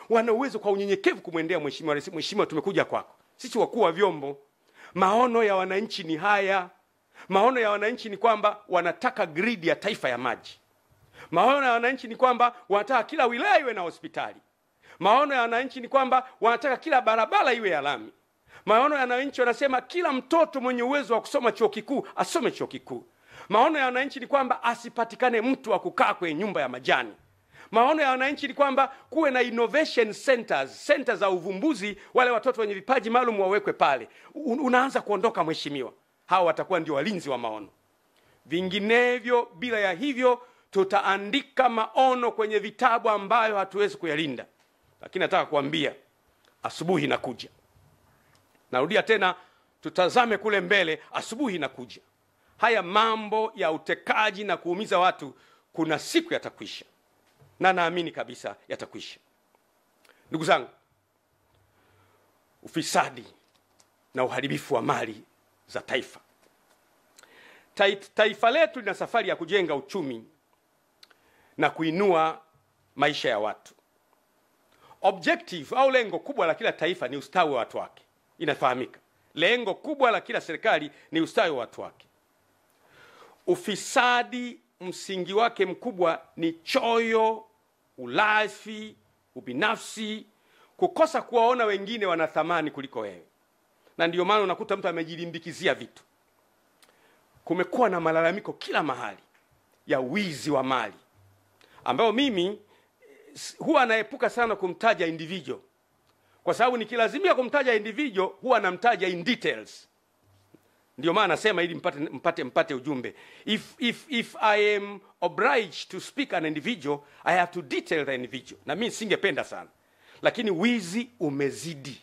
Speaker 1: Wana uwezo kwa unyenyekevu kumwendea mheshimiwa rais, mheshimiwa tumekuja kwako. Sisi wakuu wa vyombo, maono ya wananchi ni haya. Maono ya wananchi ni kwamba wanataka grid ya taifa ya maji. Maono ya wananchi ni kwamba wanataka kila wilaya iwe na hospitali. Maono ya wananchi ni kwamba wanataka kila barabara iwe ya lami. Maono ya wananchi wanasema kila mtoto mwenye uwezo wa kusoma chuo kikuu asome chuo kikuu. Maono ya wananchi ni kwamba asipatikane mtu wa kukaa kwenye nyumba ya majani. Maono ya wananchi ni kwamba kuwe na innovation centers, centers za uvumbuzi, wale watoto wenye vipaji maalum wawekwe pale. Unaanza kuondoka mheshimiwa. Hao watakuwa ndio walinzi wa maono. Vinginevyo, bila ya hivyo, tutaandika maono kwenye vitabu ambayo hatuwezi kuyalinda. Lakini nataka kuambia, asubuhi inakuja. Narudia tena, tutazame kule mbele, asubuhi inakuja. Haya mambo ya utekaji na kuumiza watu kuna siku yatakwisha. Na naamini kabisa yatakwisha. Ndugu zangu, ufisadi na uharibifu wa mali za taifa. Taifa letu lina safari ya kujenga uchumi na kuinua maisha ya watu. Objective au lengo kubwa la kila taifa ni ustawi wa watu wake. Inafahamika. Lengo kubwa la kila serikali ni ustawi wa watu wake. Ufisadi msingi wake mkubwa ni choyo, ulafi, ubinafsi, kukosa kuwaona wengine wana thamani kuliko wewe. Na ndio maana unakuta mtu amejilimbikizia vitu. Kumekuwa na malalamiko kila mahali ya wizi wa mali, ambao mimi huwa naepuka sana kumtaja individual. Kwa sababu nikilazimia kumtaja individual huwa namtaja in details. Ndio maana nasema ili mpate ujumbe. If I am obliged to speak an individual, I have to detail the individual. Na mimi singependa sana. Lakini wizi umezidi.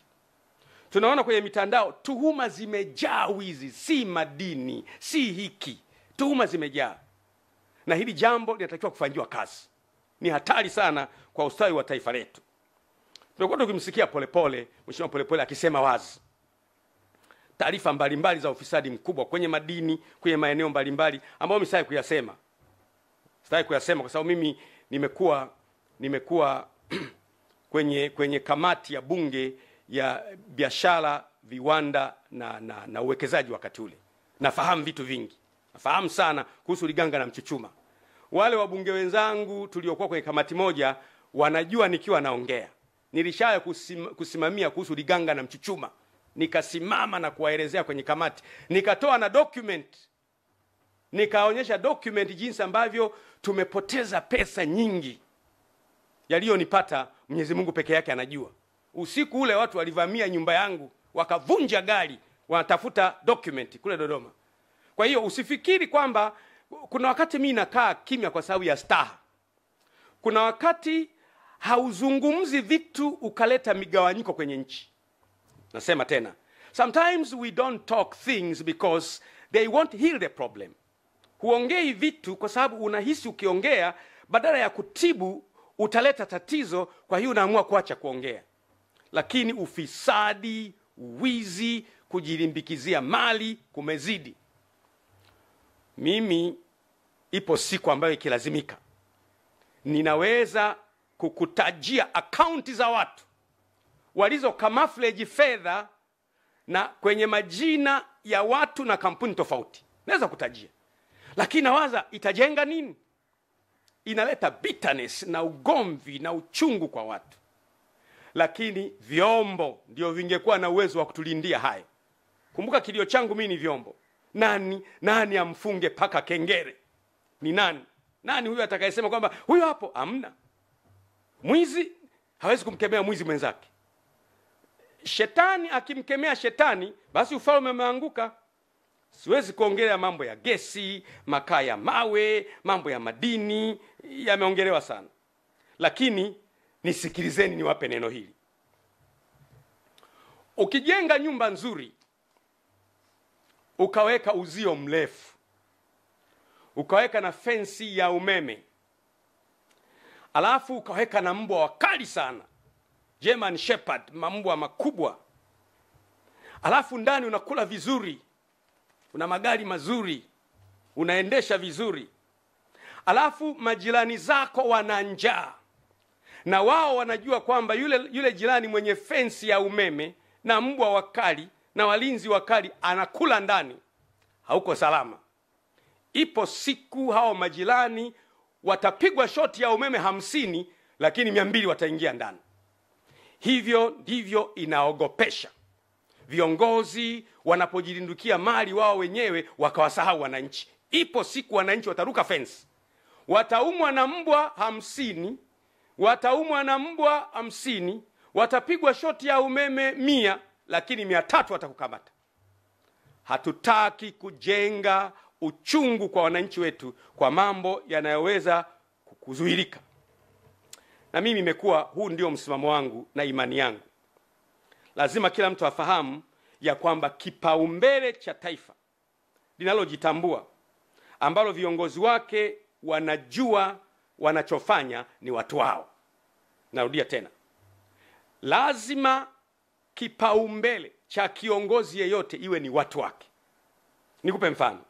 Speaker 1: Tunaona kwenye mitandao tuhuma zimejaa wizi, si madini, si hiki. Tuhuma zimejaa. Na hili jambo linatakiwa kufanyiwa kazi. Ni hatari sana kwa ustawi wa taifa letu. Tumekuwa tukimsikia Polepole, Mheshimiwa Polepole akisema wazi taarifa mbalimbali za ufisadi mkubwa kwenye madini, kwenye maeneo mbalimbali ambayo msitaki kuyasema. Sitaki kuyasema kwa sababu mimi nimekuwa kwenye kamati ya bunge ya biashara, viwanda na uwekezaji wakati ule. Nafahamu vitu vingi. Nafahamu sana kuhusu Liganga na Mchuchuma. Wale wabunge wenzangu tuliokuwa kwenye kamati moja wanajua nikiwa naongea. Nilishaye kusimamia kuhusu Liganga na Mchuchuma. Nikasimama na kuwaelezea kwenye kamati. Nikatoa na document. Nikaonyesha document jinsi ambavyo tumepoteza pesa nyingi. Yaliyonipata Mwenyezi Mungu peke yake anajua. Usiku ule watu walivamia nyumba yangu, wakavunja gari, wanatafuta document kule Dodoma. Kwa hiyo usifikiri kwamba kuna wakati mimi nakaa kimya kwa sababu ya staha. Kuna wakati hauzungumzi vitu ukaleta migawanyiko kwenye nchi. Nasema tena, sometimes we don't talk things because they won't heal the problem. Huongei vitu kwa sababu unahisi ukiongea badala ya kutibu utaleta tatizo, kwa hiyo unaamua kuacha kuongea. Lakini ufisadi, wizi, kujilimbikizia mali kumezidi. Mimi ipo siku ambayo ikilazimika ninaweza kukutajia akaunti za watu walizo camouflage fedha na kwenye majina ya watu na kampuni tofauti. Naweza kutajia. Lakini nawaza itajenga nini? Inaleta bitterness na ugomvi na uchungu kwa watu. Lakini vyombo ndio vingekuwa na uwezo wa kutulindia hayo. Kumbuka kilio changu mimi ni vyombo. Nani amfunge paka kengere? Ni nani? Nani huyo atakayesema kwamba huyo hapo? Hamna. Mwizi hawezi kumkemea mwizi mwenzake. Shetani akimkemea shetani, basi ufalme umeanguka. Siwezi kuongelea mambo ya gesi, makaa ya mawe, mambo ya madini, yameongelewa sana. Lakini nisikilizeni niwape neno hili. Ukijenga nyumba nzuri, ukaweka uzio mrefu, ukaweka na fensi ya umeme, alafu ukaweka na mbwa wakali sana, German Shepherd, mbwa makubwa, alafu ndani unakula vizuri, una magari mazuri, unaendesha vizuri, alafu majirani zako wana njaa, na wao wanajua kwamba yule jirani mwenye fensi ya umeme na mbwa wakali na walinzi wakali anakula ndani, hauko salama. Ipo siku hao majirani watapigwa shoti ya umeme 50, lakini 200 wataingia ndani. Hivyo ndivyo inaogopesha. Viongozi wanapojilindukia mali wao wenyewe wakawasahau wananchi. Ipo siku wananchi wataruka fence. Wataumwa na mbwa 50, wataumwa na mbwa 50, watapigwa shoti ya umeme 100, lakini 300 watakukamata. Hatutaki kujenga uchungu kwa wananchi wetu kwa mambo yanayoweza kuzuilika. Na mimi nimekuwa, huu ndio msimamo wangu na imani yangu. Lazima kila mtu afahamu ya kwamba kipaumbele cha taifa linalojitambua, ambalo viongozi wake wanajua wanachofanya, ni watu wao. Narudia tena. Lazima kipaumbele cha kiongozi yeyote iwe ni watu wake. Nikupe mfano.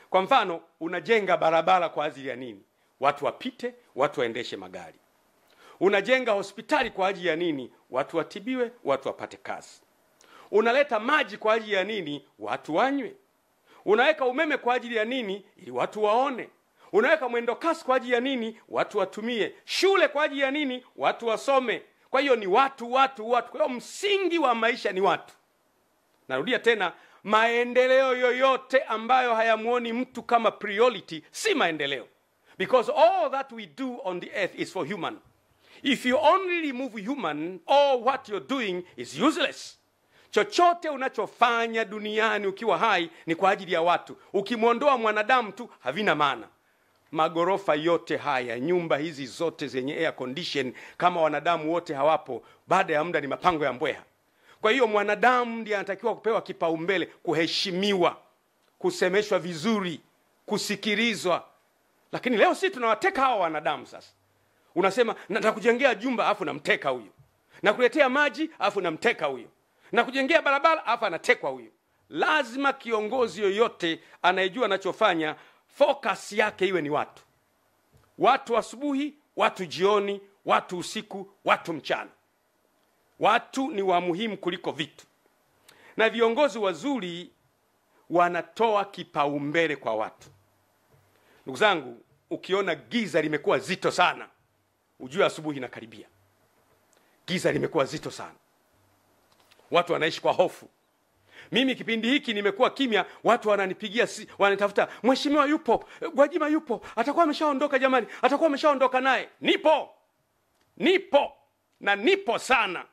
Speaker 1: Kwa mfano, unajenga barabara kwa ajili ya nini? Watu wapite, watu waendeshe magari. Unajenga hospitali kwa ajili ya nini? Watu watibiwe, watu wapate kazi. Unaleta maji kwa ajili ya nini? Watu wanywe. Unaweka umeme kwa ajili ya nini? Ili watu waone. Unaweka mwendo kasi kwa ajili ya nini? Watu watumie. Shule kwa ajili ya nini? Watu wasome. Kwa hiyo ni watu. Kwa hiyo msingi wa maisha ni watu. Narudia tena, maendeleo yoyote ambayo hayamuoni mtu kama priority si maendeleo. Because all that we do on the earth is for human. If you only remove human, all what you're doing is useless. Chochote unachofanya duniani ukiwa hai ni kwa ajili ya watu. Ukimwondoa mwanadamu tu havina maana. Magorofa yote haya, nyumba hizi zote zenye air condition, kama wanadamu wote hawapo, baada ya muda ni mapango ya mbweha. Kwa hiyo mwanadamu ndiye anatakiwa kupewa kipaumbele, kuheshimiwa, kusemeshwa vizuri, kusikilizwa. Lakini leo sisi tunawateka hawa wanadamu sasa. Unasema natakujengea jumba afu namteka huyo. Na kuletea maji afu namteka huyo. Na kujengea barabara afu anatekwa huyo. Lazima kiongozi yoyote anayejua anachofanya, focus yake iwe ni watu. Watu asubuhi, watu jioni, watu usiku, watu mchana. Watu ni wa muhimu kuliko vitu. Na viongozi wazuri wanatoa kipaumbele kwa watu. Ndugu zangu, ukiona giza limekuwa zito sana, ujue asubuhi inakaribia. Giza limekuwa zito sana. Watu wanaishi kwa hofu. Mimi kipindi hiki nimekuwa kimya, watu wananipigia, wanatafuta, mheshimiwa yupo, Gwajima yupo, atakuwa ameshaondoka jamani, atakuwa ameshaondoka naye. Nipo na nipo sana.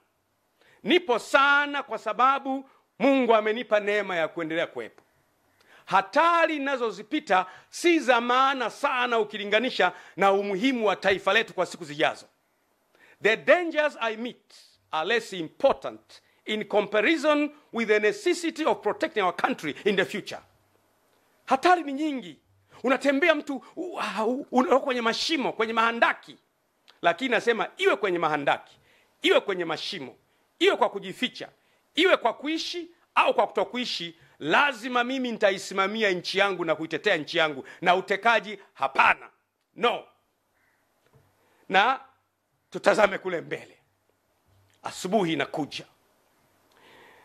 Speaker 1: Nipo sana kwa sababu Mungu amenipa neema ya kuendelea kuwepo. Hatari ninazozipita si za maana sana ukilinganisha na umuhimu wa taifa letu kwa siku zijazo. The dangers I meet are less important in comparison with the necessity of protecting our country in the future. Hatari ni nyingi. Unatembea mtu kwenye mashimo, kwenye mahandaki. Lakini nasema iwe kwenye mahandaki, iwe kwenye mashimo, iwe kwa kujificha, iwe kwa kuishi au kwa kutokuishi, lazima mimi nitaisimamia nchi yangu na kuitetea nchi yangu, na utekaji hapana. No. Na tutazame kule mbele. Asubuhi inakuja.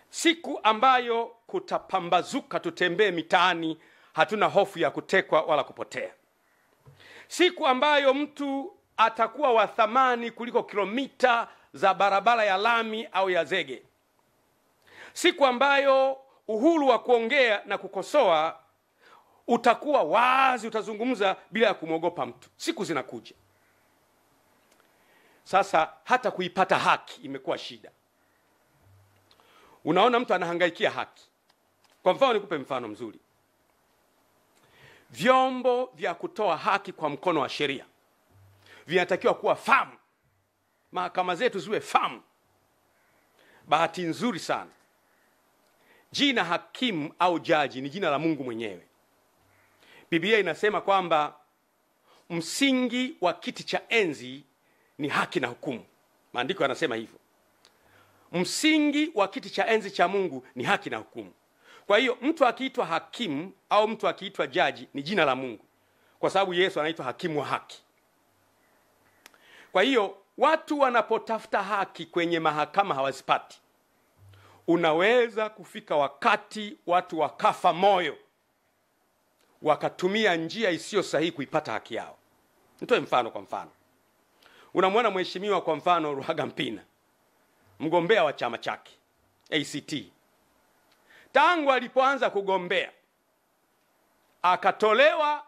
Speaker 1: Siku ambayo kutapambazuka, tutembee mitaani, hatuna hofu ya kutekwa wala kupotea. Siku ambayo mtu atakuwa wa thamani kuliko kilomita za barabara ya lami au ya zege. Siku ambayo uhuru wa kuongea na kukosoa utakuwa wazi, utazungumza bila kumwogopa mtu. Siku zinakuja. Sasa hata kuipata haki imekuwa shida. Unaona mtu anahangaikia haki. Kwa mfano, nikupe mfano mzuri. Vyombo vya kutoa haki kwa mkono wa sheria vinatakiwa kuwa famu. Mahakama zetu ziwe famu. Bahati nzuri sana, jina hakimu au jaji ni jina la Mungu mwenyewe. Biblia inasema kwamba msingi wa kiti cha enzi ni haki na hukumu. Maandiko yanasema hivyo. Msingi wa kiti cha enzi cha Mungu ni haki na hukumu. Kwa hiyo mtu akiitwa hakimu au mtu akiitwa jaji ni jina la Mungu, kwa sababu Yesu anaitwa hakimu wa haki. Kwa hiyo watu wanapotafuta haki kwenye mahakama hawazipati. Unaweza kufika wakati watu wakafa moyo, wakatumia njia isiyo sahihi kuipata haki yao. Nitoe mfano. Kwa mfano, unamwona mheshimiwa kwa mfano Ruhagampina, mgombea wa chama chake ACT. Tangu alipoanza kugombea akatolewa,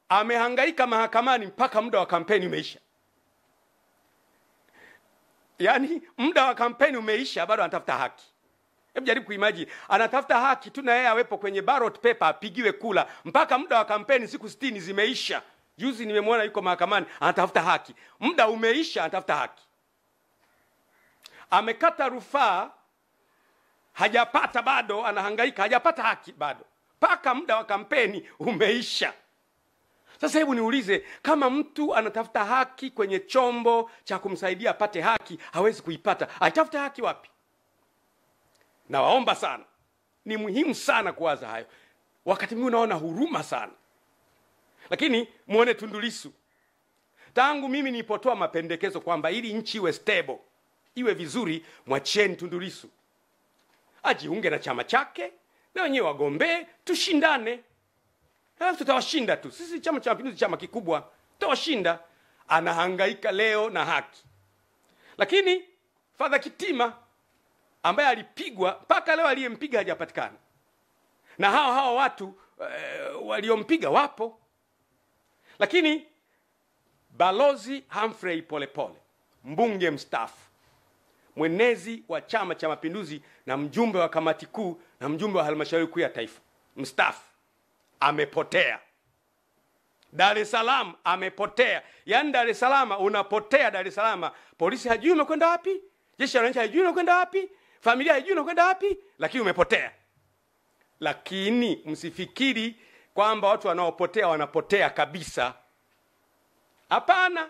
Speaker 1: amehangaika mahakamani mpaka muda wa kampeni umeisha. Yaani muda wa kampeni umeisha, bado anatafuta haki. Hebu jaribu kuimagine, anatafuta haki tu na yeye awepo kwenye ballot paper, apigiwe kula, mpaka muda wa kampeni siku 60 zimeisha. Juzi nimemwona yuko mahakamani anatafuta haki. Muda umeisha, anatafuta haki. Amekata rufaa, hajapata bado, anahangaika, hajapata haki bado, mpaka muda wa kampeni umeisha. Sasa hebu niulize, kama mtu anatafuta haki kwenye chombo cha kumsaidia apate haki, hawezi kuipata, atafuta haki wapi? Na waomba sana, ni muhimu sana kuwaza hayo. Wakati mwingine unaona huruma sana. Lakini muone Tundu Lissu. Tangu mimi nilipotoa mapendekezo kwamba ili nchi iwe stable, iwe vizuri, mwacheni Tundu Lissu ajiunge na chama chake, na wenyewe wagombee, tushindane. Tutawashinda tu. Sisi Chama cha Mapinduzi chama kikubwa, tutawashinda. Anahangaika leo na haki. Lakini Father Kitima ambaye alipigwa, mpaka leo aliyempiga hajapatikana. Na hao watu waliompiga wapo. Lakini Balozi Humphrey Polepole, mbunge mstaafu, mwenezi wa Chama cha Mapinduzi na mjumbe wa kamati kuu na mjumbe wa halmashauri kuu ya taifa, mstaafu, amepotea. Dar es Salaam amepotea. Yaani Dar es Salaam unapotea. Dar es Salaam polisi hajui umekwenda wapi, jeshi la wananchi hajui umekwenda wapi, familia haijui unakwenda wapi, lakini umepotea. Lakini msifikiri kwamba watu wanaopotea wanapotea kabisa. Hapana.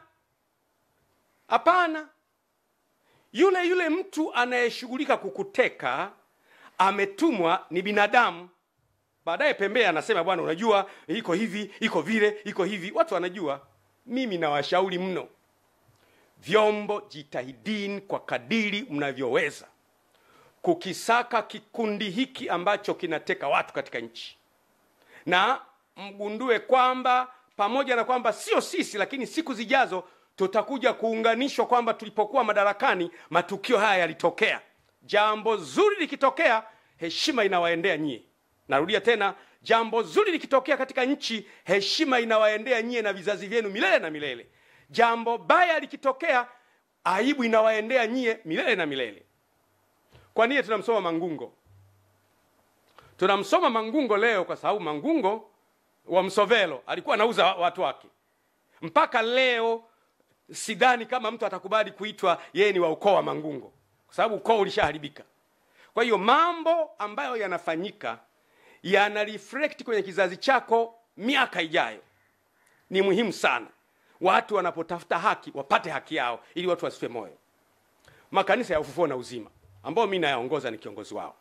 Speaker 1: Hapana. Yule mtu anayeshughulika kukuteka ametumwa, ni binadamu. Baadaye pembea anasema, bwana unajua iko hivi, iko vile, iko hivi. Watu wanajua. Mimi nawashauri mno, vyombo jitahidini kwa kadiri mnavyoweza kukisaka kikundi hiki ambacho kinateka watu katika nchi. Na mgundue kwamba pamoja na kwamba sio sisi, lakini siku zijazo tutakuja kuunganishwa kwamba tulipokuwa madarakani matukio haya yalitokea. Jambo zuri likitokea, heshima inawaendea nyie. Narudia tena, jambo zuri likitokea katika nchi, heshima inawaendea nyie na vizazi vyenu milele na milele. Jambo baya likitokea, aibu inawaendea nyie milele na milele. Kwa nini tunamsoma Mangungo? Tunamsoma Mangungo leo kwa sababu Mangungo wa Msovelo alikuwa anauza watu wake. Mpaka leo sidhani kama mtu atakubali kuitwa yeye ni wa ukoo wa Mangungo, kwa sababu ukoo ulishaharibika. Kwa hiyo mambo ambayo yanafanyika yana reflect kwenye kizazi chako miaka ijayo. Ni muhimu sana watu wanapotafuta haki wapate haki yao, ili watu wasife moyo. Makanisa ya Ufufuo na Uzima ambao mimi nayaongoza, ni kiongozi wao,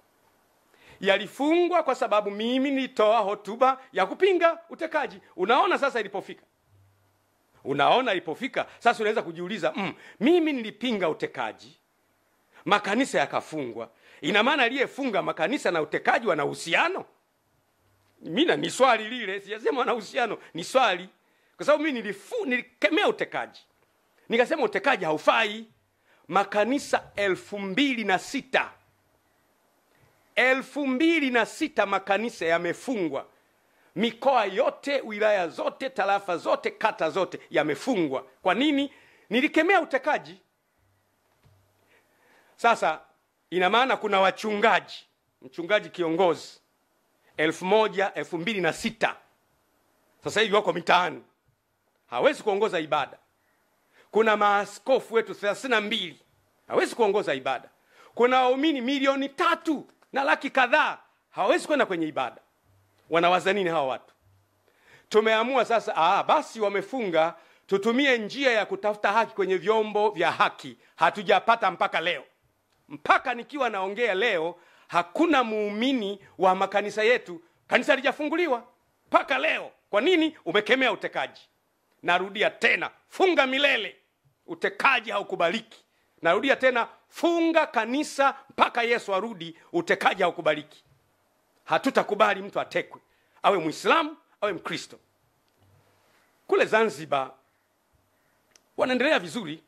Speaker 1: yalifungwa kwa sababu mimi nilitoa hotuba ya kupinga utekaji. Unaona sasa ilipofika. Unaona ilipofika. Sasa unaweza kujiuliza, mimi nilipinga utekaji, makanisa yakafungwa. Ina maana aliyefunga makanisa na utekaji wana uhusiano? Mimi ni swali lile, sijasema wana uhusiano, ni swali. Kwa sababu mimi nilikemea utekaji. Nikasema utekaji haufai. Makanisa 2006 makanisa yamefungwa. Mikoa yote, wilaya zote, tarafa zote, kata zote yamefungwa. Kwa nini? Nilikemea utekaji. Sasa ina maana kuna mchungaji kiongozi 2006 sasa hivi wako mitaani, hawezi kuongoza ibada. Kuna maaskofu wetu 32 hawezi kuongoza ibada. Kuna waumini 3 na laki kadhaa hawezi kwenda kwenye ibada. Wanawaza nini hawa watu? Tumeamua sasa, basi wamefunga, tutumie njia ya kutafuta haki kwenye vyombo vya haki. Hatujapata mpaka leo. Mpaka nikiwa naongea leo, hakuna muumini wa makanisa yetu, kanisa halijafunguliwa mpaka leo. Kwa nini? Umekemea utekaji. Narudia tena, funga milele. Utekaji haukubaliki. Narudia tena, funga kanisa mpaka Yesu arudi. Utekaji haukubaliki. Hatutakubali mtu atekwe, awe Muislamu awe Mkristo. Kule Zanzibar wanaendelea vizuri.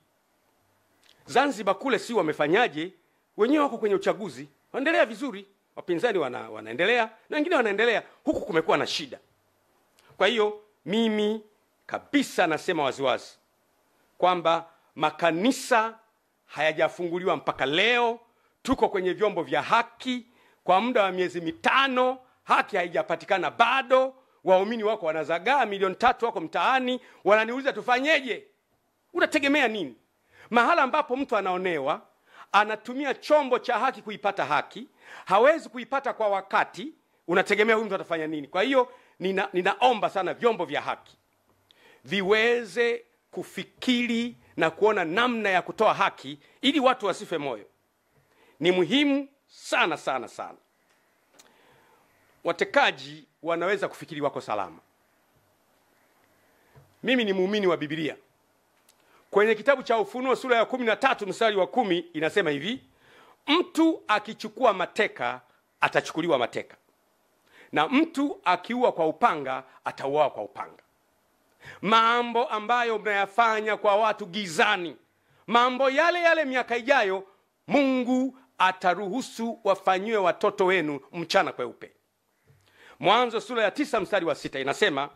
Speaker 1: Zanzibar kule si wamefanyaje? Wenyewe wako kwenye uchaguzi, wanaendelea vizuri. Wapinzani wanaendelea na wengine wanaendelea. Huku kumekuwa na shida. Kwa hiyo mimi kabisa nasema waziwazi kwamba makanisa hayajafunguliwa mpaka leo. Tuko kwenye vyombo vya haki kwa muda wa miezi 5, haki haijapatikana bado. Waumini wako wanazagaa 3 wako mtaani, wananiuliza tufanyeje? Unategemea nini? Mahala ambapo mtu anaonewa, anatumia chombo cha haki kuipata haki, hawezi kuipata kwa wakati, unategemea huyu mtu atafanya nini? Kwa hiyo ninaomba sana vyombo vya haki viweze kufikiri na kuona namna ya kutoa haki ili watu wasife moyo. Ni muhimu sana sana sana. Watekaji wanaweza kufikiri wako salama. Mimi ni muumini wa Biblia. Kwenye kitabu cha Ufunuo sura ya 13 mstari wa 10 inasema hivi: mtu akichukua mateka atachukuliwa mateka, na mtu akiua kwa upanga atauawa kwa upanga. Mambo ambayo mnayafanya kwa watu gizani, mambo yale yale miaka ijayo Mungu ataruhusu wafanyiwe watoto wenu mchana kweupe. Mwanzo sura ya 9 mstari wa 6 inasema,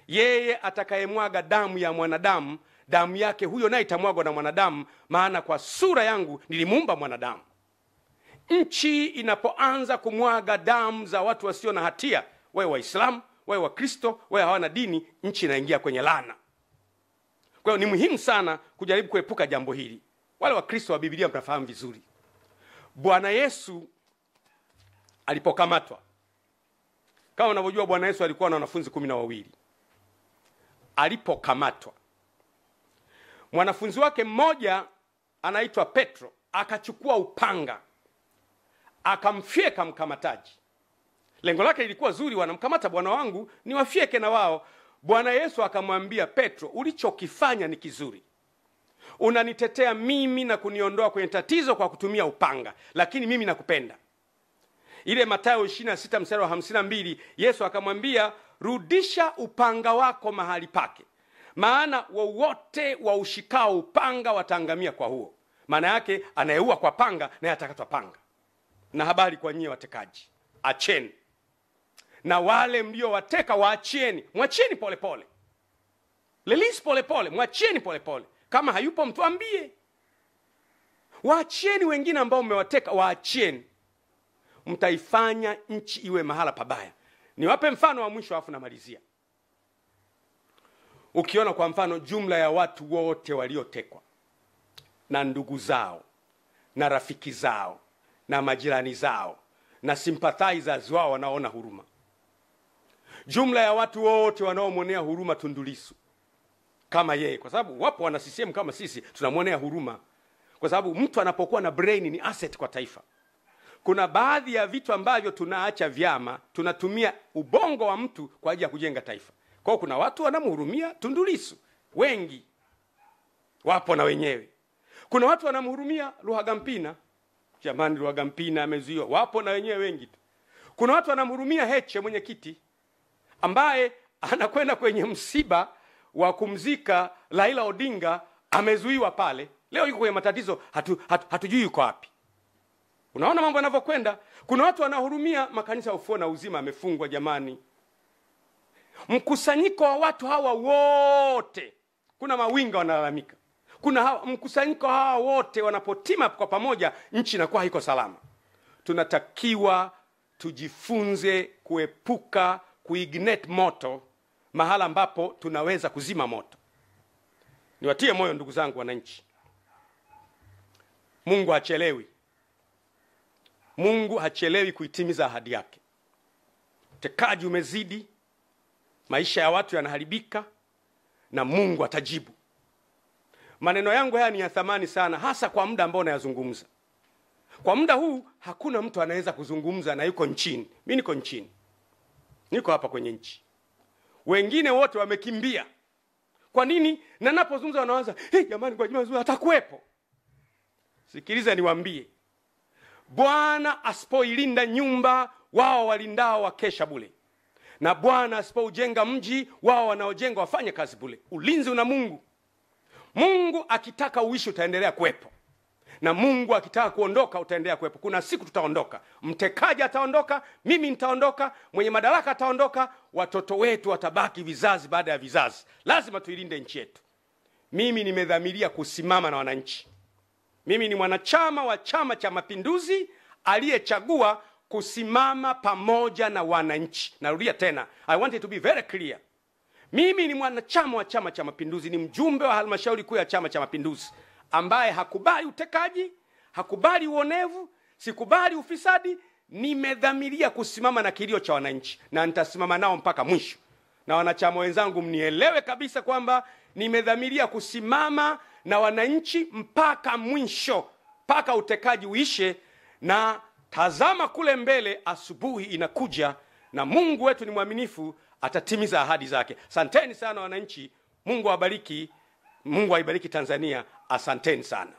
Speaker 1: yeye atakayemwaga damu ya mwanadamu, damu yake huyo naye itamwagwa na mwanadamu, maana kwa sura yangu nilimuumba mwanadamu. Nchi inapoanza kumwaga damu za watu wasio na hatia, wewe Waislamu, wewe Wakristo, wewe hawana dini, nchi inaingia kwenye laana. Kwa hiyo ni muhimu sana kujaribu kuepuka jambo hili. Wale Wakristo wa Biblia mtafahamu vizuri. Bwana Yesu alipokamatwa, kama unavyojua Bwana Yesu alikuwa na wanafunzi 12. Alipokamatwa, mwanafunzi wake mmoja anaitwa Petro akachukua upanga akamfyeka mkamataji. Lengo lake lilikuwa zuri, wanamkamata bwana wangu ni wafyeke na wao. Bwana Yesu akamwambia Petro, ulichokifanya ni kizuri. Unanitetea mimi na kuniondoa kwenye tatizo kwa kutumia upanga, lakini mimi nakupenda. Ile Mathayo 26 mstari wa 52, Yesu akamwambia, rudisha upanga wako mahali pake, maana wowote waushikao upanga wataangamia kwa huo. Maana yake anayeua kwa panga naye atakatwa panga. Na habari kwa nyie watekaji, acheni. Na wale mliowateka waachieni, mwachieni polepole. Release polepole, mwachieni polepole. Kama hayupo mtuambie. Waachieni wengine ambao mmewateka, waachieni. Mtaifanya nchi iwe mahala pabaya. Niwape mfano wa mwisho afu namalizia. Ukiona kwa mfano jumla ya watu wote waliotekwa na ndugu zao na rafiki zao na majirani zao na sympathizers wao wanaona huruma. Jumla ya watu wote wanaomwonea huruma Tundu Lissu kama yeye, kwa sababu wapo wana CCM kama sisi tunamwonea huruma, kwa sababu mtu anapokuwa na brain ni asset kwa taifa. Kuna baadhi ya vitu ambavyo tunaacha vyama, tunatumia ubongo wa mtu kwa ajili ya kujenga taifa. Kwa hiyo kuna watu wanamhurumia Tundu Lissu, wengi wapo na wenyewe. Kuna watu wanamhurumia Ruhagampina, jamani Ruhagampina amezuiwa, wapo na wenyewe wengi tu. Kuna watu wanamhurumia Heche mwenyekiti ambaye anakwenda kwenye msiba wa kumzika Raila Odinga, amezuiwa pale. Leo yuko kwenye matatizo, hatujui yuko wapi. Unaona mambo yanavyokwenda. Kuna watu wanahurumia makanisa ya Ufufuo na Uzima amefungwa jamani. Mkusanyiko wa watu hawa wote, kuna mawinga wanalalamika. Kuna mkusanyiko hawa wote wanapotima kwa pamoja, nchi inakuwa haiko salama. Tunatakiwa tujifunze kuepuka kuignite moto mahala ambapo tunaweza kuzima moto. Niwatie moyo ndugu zangu wananchi. Mungu hachelewi. Mungu hachelewi kuitimiza ahadi yake. Utekaji umezidi, maisha ya watu yanaharibika, na Mungu atajibu. Maneno yangu haya ni ya thamani sana, hasa kwa muda ambao nayazungumza. Kwa muda huu hakuna mtu anaweza kuzungumza na yuko nchini. Mimi niko nchini. Niko hapa kwenye nchi. Wengine wote wamekimbia. Kwa nini? Na napozungumza wanaanza, jamani kwa juma atakuepo. Sikiliza niwaambie. Bwana asipoilinda nyumba, wao walindao wakesha bure. Na Bwana asipoujenga mji, wao wanaojenga wafanye kazi bure. Ulinzi una Mungu. Mungu akitaka uishi utaendelea kuwepo. Na Mungu akitaka kuondoka utaendelea kuwepo. Kuna siku tutaondoka. Mtekaji ataondoka, mimi nitaondoka, mwenye madaraka ataondoka, watoto wetu watabaki vizazi baada ya vizazi. Lazima tuilinde nchi yetu. Mimi nimedhamiria kusimama na wananchi. Mimi ni mwanachama wa Chama cha Mapinduzi aliyechagua kusimama pamoja na wananchi. Narudia tena, I want it to be very clear. Mimi ni mwanachama wa Chama cha Mapinduzi, ni mjumbe wa halmashauri kuu ya Chama cha Mapinduzi ambaye hakubali utekaji, hakubali uonevu, sikubali ufisadi. Nimedhamiria kusimama na kilio cha wananchi na nitasimama nao mpaka mwisho. Na wanachama wenzangu mnielewe kabisa kwamba nimedhamiria kusimama na wananchi mpaka mwisho, mpaka utekaji uishe. Na tazama kule mbele, asubuhi inakuja na Mungu wetu ni mwaminifu, atatimiza ahadi zake. Asanteni sana wananchi. Mungu awabariki. Mungu aibariki Tanzania. Asanteni sana.